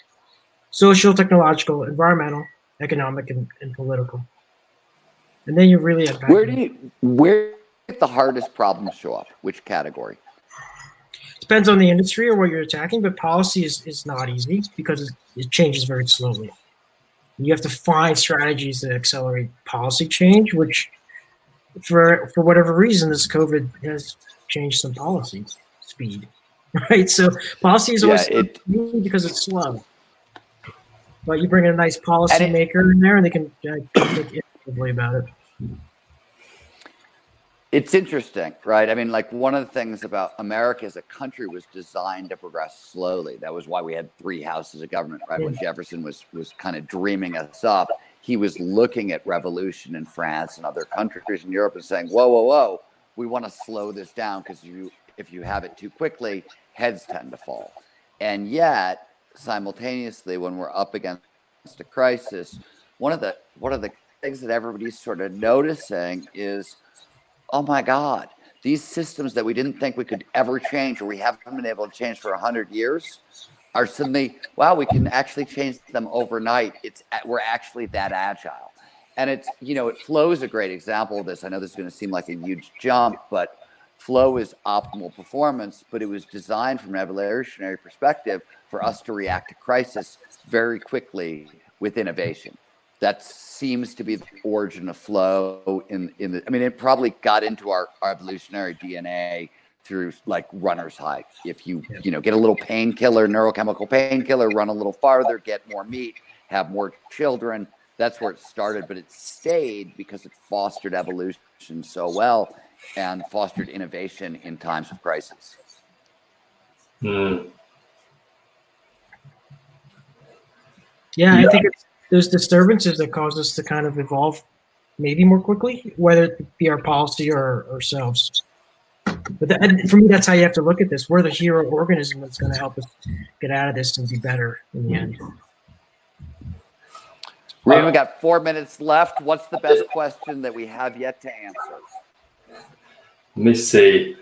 S5: Social, technological, environmental, economic, and political. And then you really have
S1: where do the hardest problems show up? Which category?
S5: Depends on the industry or what you're attacking, but policy is not easy because it changes very slowly. You have to find strategies that accelerate policy change, which for whatever reason, this COVID has changed some policy speed, right? So policy is always because it's slow. But you bring in a nice policy maker in there, and they can think innovatively about it.
S1: It's interesting, right? I mean, like, one of the things about America as a country was designed to progress slowly. That was why we had 3 houses of government, right? When Jefferson was kind of dreaming us up, he was looking at revolution in France and other countries in Europe and saying, whoa, whoa, whoa, we want to slow this down, because if you have it too quickly, heads tend to fall. And yet, simultaneously, when we're up against a crisis, one of the things that everybody's sort of noticing is, oh my God, these systems that we didn't think we could ever change, or we haven't been able to change for 100 years, are suddenly, wow, we can actually change them overnight. We're actually that agile. And it's, flow is a great example of this. I know this is going to seem like a huge jump, but flow is optimal performance, but it was designed from an evolutionary perspective for us to react to crisis very quickly with innovation. That seems to be the origin of flow it probably got into our evolutionary DNA through like runner's high. If you, get a little painkiller, neurochemical painkiller, run a little farther, get more meat, have more children, that's where it started, but it stayed because it fostered evolution so well and fostered innovation in times of crisis.
S5: Yeah, I think it's those disturbances that cause us to kind of evolve maybe more quickly, whether it be our policy or ourselves. But for me, that's how you have to look at this. We're the hero organism that's going to help us get out of this and be better in the end.
S1: We got 4 minutes left. What's the best question that we have yet to answer?
S4: Let me see.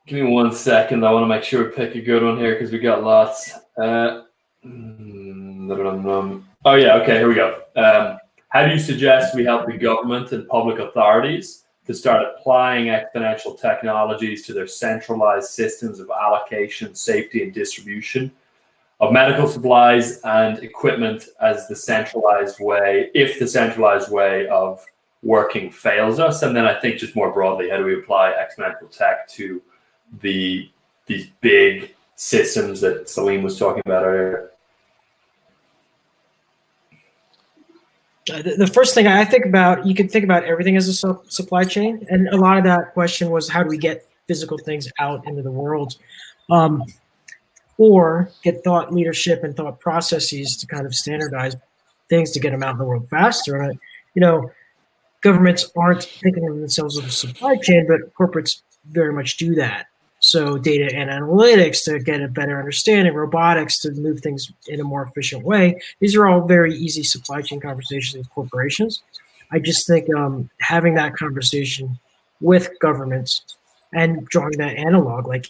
S4: Give me 1 second. I want to make sure we pick a good one here because we got lots. Oh, yeah. Okay, here we go. How do you suggest we help the government and public authorities to start applying exponential technologies to their centralized systems of allocation, safety, and distribution of medical supplies and equipment as the centralized way, if the centralized way of working fails us? And then I think just more broadly, how do we apply exponential tech to these big systems that Celine was talking about earlier?
S5: The first thing I think about, you can think about everything as a supply chain. And a lot of that question was, how do we get physical things out into the world? Or get thought leadership and thought processes to kind of standardize things to get them out in the world faster. And, governments aren't thinking of themselves as a supply chain, but corporates very much do that. So data and analytics to get a better understanding, robotics to move things in a more efficient way. These are all very easy supply chain conversations with corporations. I just think having that conversation with governments and drawing that analog, like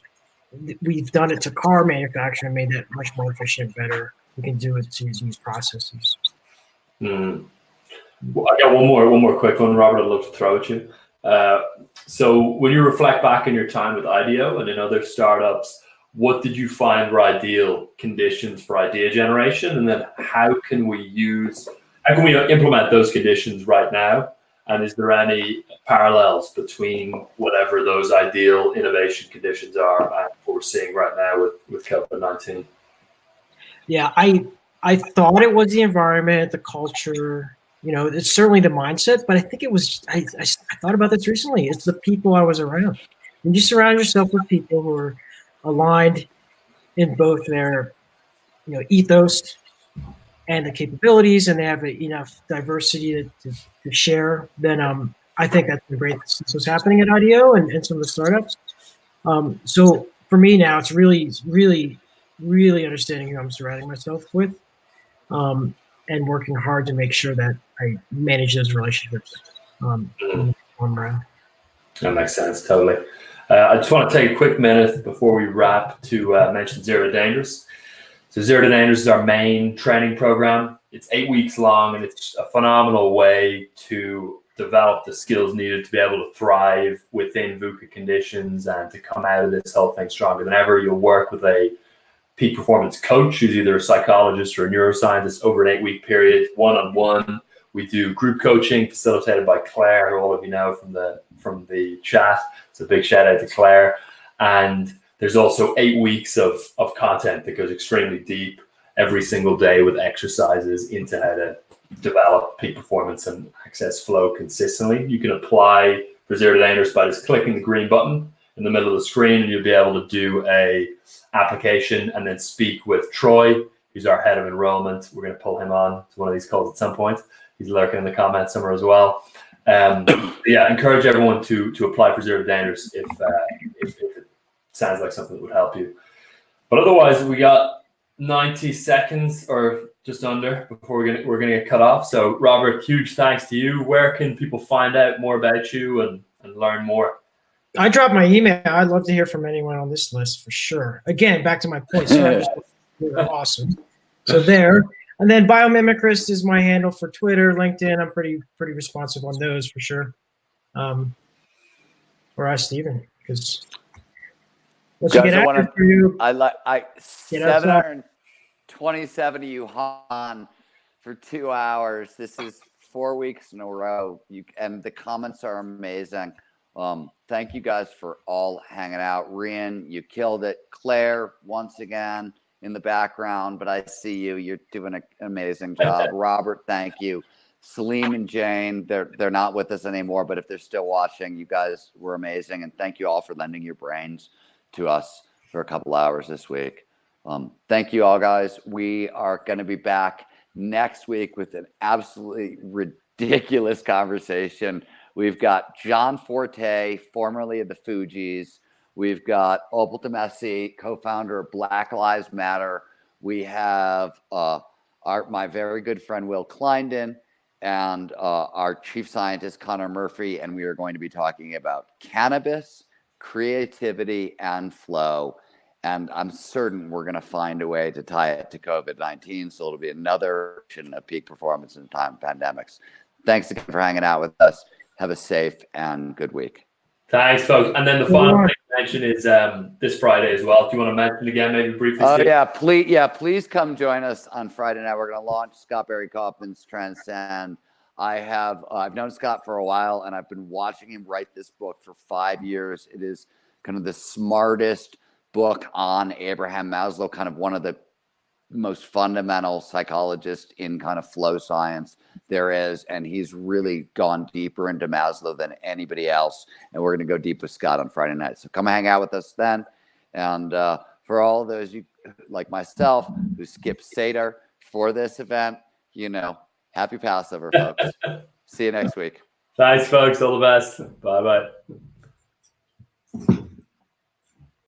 S5: we've done it to car manufacturing, made that much more efficient, better. We can do it to these processes.
S4: Well, I got one more quick one, Robert. I'd love to throw at you. So when you reflect back on your time with IDEO and in other startups, what did you find were ideal conditions for idea generation? And then how can we implement those conditions right now? And is there any parallels between whatever those ideal innovation conditions are and what we're seeing right now with COVID-19?
S5: Yeah, I thought it was the environment, the culture, it's certainly the mindset, but I think it was, I thought about this recently. It's the people I was around. When you surround yourself with people who are aligned in both their, ethos and the capabilities, and they have enough diversity to share, then I think that's been great. This was happening at IDEO and some of the startups. So for me now, it's really, really, really understanding who I'm surrounding myself with, and working hard to make sure that I manage those relationships.
S4: That makes sense, totally. I just want to take a quick minute before we wrap to mention Zero to Dangerous. So Zero to Dangerous is our main training program. It's 8 weeks long, and it's a phenomenal way to develop the skills needed to be able to thrive within VUCA conditions and to come out of this whole thing stronger than ever. You'll work with a peak performance coach who's either a psychologist or a neuroscientist over an 8-week period, one-on-one. We do group coaching facilitated by Claire, who all of you know from the chat. So a big shout out to Claire. And there's also 8 weeks of content that goes extremely deep every single day with exercises into how to develop peak performance and access flow consistently. You can apply for Zero to Dangerous by just clicking the green button in the middle of the screen, and you'll be able to do a application and then speak with Troy, who's our head of enrollment. We're going to pull him on to one of these calls at some point. He's lurking in the comments somewhere as well. Yeah, encourage everyone to apply for Zero to Dangerous if it sounds like something that would help you. But otherwise, we got 90 seconds or just under before we're gonna get cut off. So Robert, huge thanks to you. Where can people find out more about you and learn more?
S5: I dropped my email. I'd love to hear from anyone on this list for sure. Again, back to my point. So you're awesome. So there. And then Biomimicryst is my handle for Twitter, LinkedIn. I'm pretty responsive on those for sure. Or ask Steven, because once you get active for you,
S1: I 727 of you on for 2 hours. This is 4 weeks in a row. And the comments are amazing. Thank you guys for all hanging out. Rian, you killed it. Claire, once again in the background, but I see you. You're doing an amazing job. Robert, thank you. Celine and Jane, they're not with us anymore, but if they're still watching, you guys were amazing. And thank you all for lending your brains to us for a couple hours this week. Thank you all, guys. We are going to be back next week with an absolutely ridiculous conversation. We've got John Forte, formerly of the Fugees. We've got Opal Tomasi, co-founder of Black Lives Matter. We have my very good friend Will Kleinden and our chief scientist Connor Murphy, and we are going to be talking about cannabis, creativity, and flow. And I'm certain we're going to find a way to tie it to COVID-19, so it'll be another version of peak performance in time of pandemics. Thanks again for hanging out with us. Have a safe and good week.
S4: Thanks, folks. And then the final thing to mention is this Friday as well. Do you want to mention again, maybe briefly?
S1: Oh, please come join us on Friday night. We're going to launch Scott Barry Kaufman's Transcend. I've known Scott for a while, and I've been watching him write this book for 5 years. It is kind of the smartest book on Abraham Maslow, kind of one of the most fundamental psychologists in kind of flow science there is, and he's really gone deeper into Maslow than anybody else, and we're going to go deep with Scott on Friday night, so come hang out with us then. And for all of those you like myself who skipped Seder for this event, happy Passover, folks. See you next week.
S4: Thanks, folks. All the best. Bye-bye.